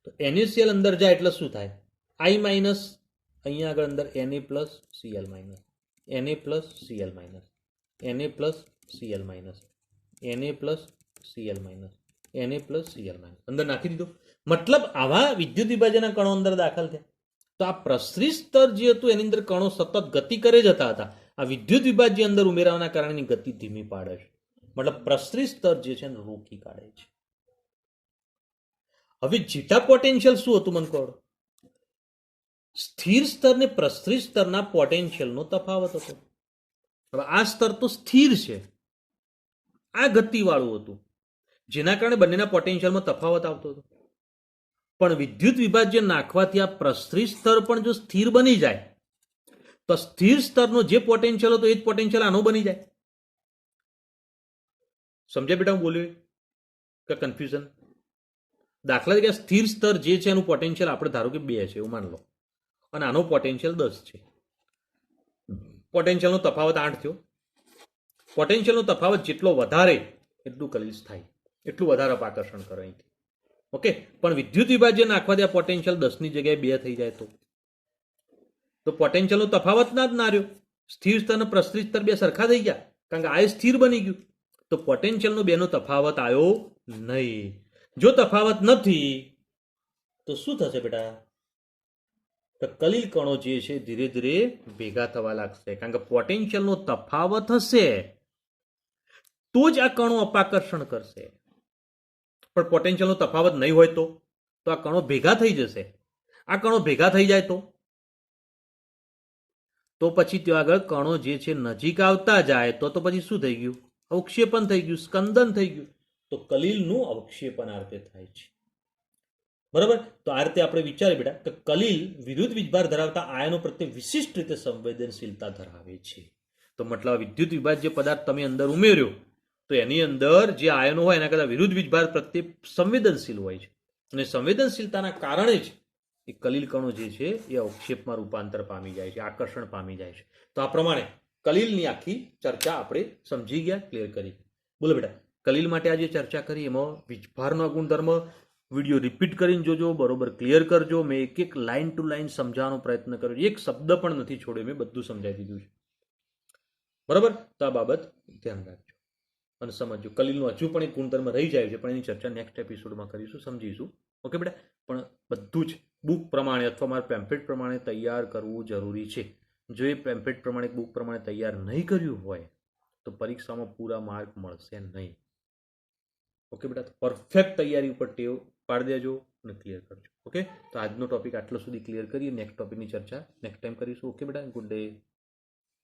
તો NaCl અંદર જાય એટલે શું થાય? I માઇનસ, અહીંયા આગળ અંદર Na plus Cl minus, Na plus Cl minus, Na plus Cl minus, Na plus Cl minus, Na plus Cl minus અંદર નાખી દીધો. મતલબ આવા વિદ્યુત વિભાજનના કણો અંદર દાખલ થયા. તો આ પ્રસરી સ્તર જે હતું એની અંદર કણો સતત ગતિ કરે જતા હતા. આ વિદ્યુત વિભાજ્ય અંદર ઉમેરાવાના કારણે એની ગતિ ધીમી પાડે છે. મતલબ પ્રસરી સ્તર જે છે એને રોકી કાઢે છે. હવે જીટા પોટેન્શિયલ શું હતું મને કહો? સ્થિર સ્તર ને પ્રસરી સ્તરના પોટેન્શિયલનો તફાવત હતો. હવે આ સ્તર તો સ્થિર છે, આ ગતિવાળું હતું, જેના કારણે બંનેના પોટેન્શિયલમાં તફાવત આવતો હતો. પણ વિદ્યુત વિભાજ્ય નાખવાથી આ પ્રસરી સ્તર પણ જો સ્થિર બની જાય તો સ્થિર સ્તરનો જે પોટેન્શિયલ હતો એ જ પોટેન્શિયલ આનો બની જાય. સમજ્યા બેટા હું બોલ્યો કે કન્ફ્યુઝન? દાખલા તરીકે સ્થિર સ્તર જે છે એનું પોટેન્શિયલ આપણે ધારો કે 2 છે એવું માન લો, અને આનો પોટેન્શિયલ 10 છે. પોટેન્શિયલનો તફાવત 8 થયો. પોટેન્શિયલનો તફાવત જેટલો વધારે એટલું કલિલ થાય, એટલું વધારે આકર્ષણ કરે અહીંથી. ઓકે, પણ વિદ્યુત વિભાજ્ય નાખવાથી આ પોટેન્શિયલ 10 ની જગ્યાએ 2 થઈ જાય તો પોટેન્શિયલનો તફાવત ના જ ના રહ્યો. સ્થિર સ્તર અને પ્રસરી સ્તર 2 સરખા થઈ ગયા, કારણ કે આ સ્થિર બની ગયું. તો પોટેન્શિયલનો 2 નો તફાવત આવ્યો નહીં. જો તફાવત નથી તો શું થશે બેટા? તો કલિલ કણો જે છે ધીરે ધીરે ભેગા થવા લાગશે, કારણ કે પોટેન્શિયલનો તફાવત હશે તો જ આ કણો અપાકર્ષણ કરશે. પણ પોટેન્શિયલનો તફાવત નહીં હોય તો આ કણો ભેગા થઈ જશે. આ કણો ભેગા થઈ જાય તો પછી ત્યાં આગળ કણો જે છે નજીક આવતા જાય તો પછી શું થઈ ગયું? અવક્ષેપન થઈ ગયું, સ્કંદન થઈ ગયું. તો કલિલનું અવક્ષેપન આ રીતે થાય છે. બરાબર? તો આ રીતે આપણે વિચારીએ બેટા કે કલિલ વિરુદ્ધ વીજભાર ધરાવતા આયનો પ્રત્યે વિશિષ્ટ રીતે સંવેદનશીલતા ધરાવે છે. તો મતલબ વિદ્યુત વિભાજ્ય પદાર્થ તમે અંદર ઉમેર્યો તો એની અંદર જે આયનો હોય એના કરતાં વિરુદ્ધ વીજભાર પ્રત્યે સંવેદનશીલ હોય છે, અને સંવેદનશીલતાના કારણે જ એ કલિલ કણો જે છે એ અવક્ષેપમાં રૂપાંતર પામી જાય છે, આકર્ષણ પામી જાય છે. તો આ પ્રમાણે કલિલની આખી ચર્ચા આપણે સમજી ગયા, ક્લિયર કરી. બોલો બેટા, કલિલ માટે આજે ચર્ચા કરી એમાં વીજભારનો ગુણધર્મ વિડીયો રિપીટ કરીને જોજો, બરોબર ક્લિયર કરજો. મેં એક એક લાઇન ટુ લાઇન સમજાવવાનો પ્રયત્ન કર્યો, એક શબ્દ પણ નથી છોડ્યો, મેં બધું સમજાવી દીધું છે. બરાબર? તો આ બાબત ધ્યાન રાખજો અને સમજજો. કલિલનો હજુ પણ એક ગુણધર્મ રહી જાય છે, પણ એની ચર્ચા નેક્સ્ટ એપિસોડમાં કરીશું, સમજીશું. ઓકે બેટા? પણ બધું જ બુક પ્રમાણે અથવા મારા પેમ્પલેટ પ્રમાણે તૈયાર કરવું જરૂરી છે. જો એ પેમ્પલેટ પ્રમાણે બુક પ્રમાણે તૈયાર નહીં કર્યું હોય તો પરીક્ષામાં પૂરા માર્ક મળશે નહીં. ઓકે બેટા? પરફેક્ટ તૈયારી ઉપર ટેવ પાડી દેજો અને ક્લિયર કરજો. ઓકે? તો આજનો ટોપિક આટલો સુધી ક્લિયર કરીએ. નેક્સ્ટ ટોપિકની ચર્ચા નેક્સ્ટ ટાઈમ કરીશું. ઓકે બેટા? Good day.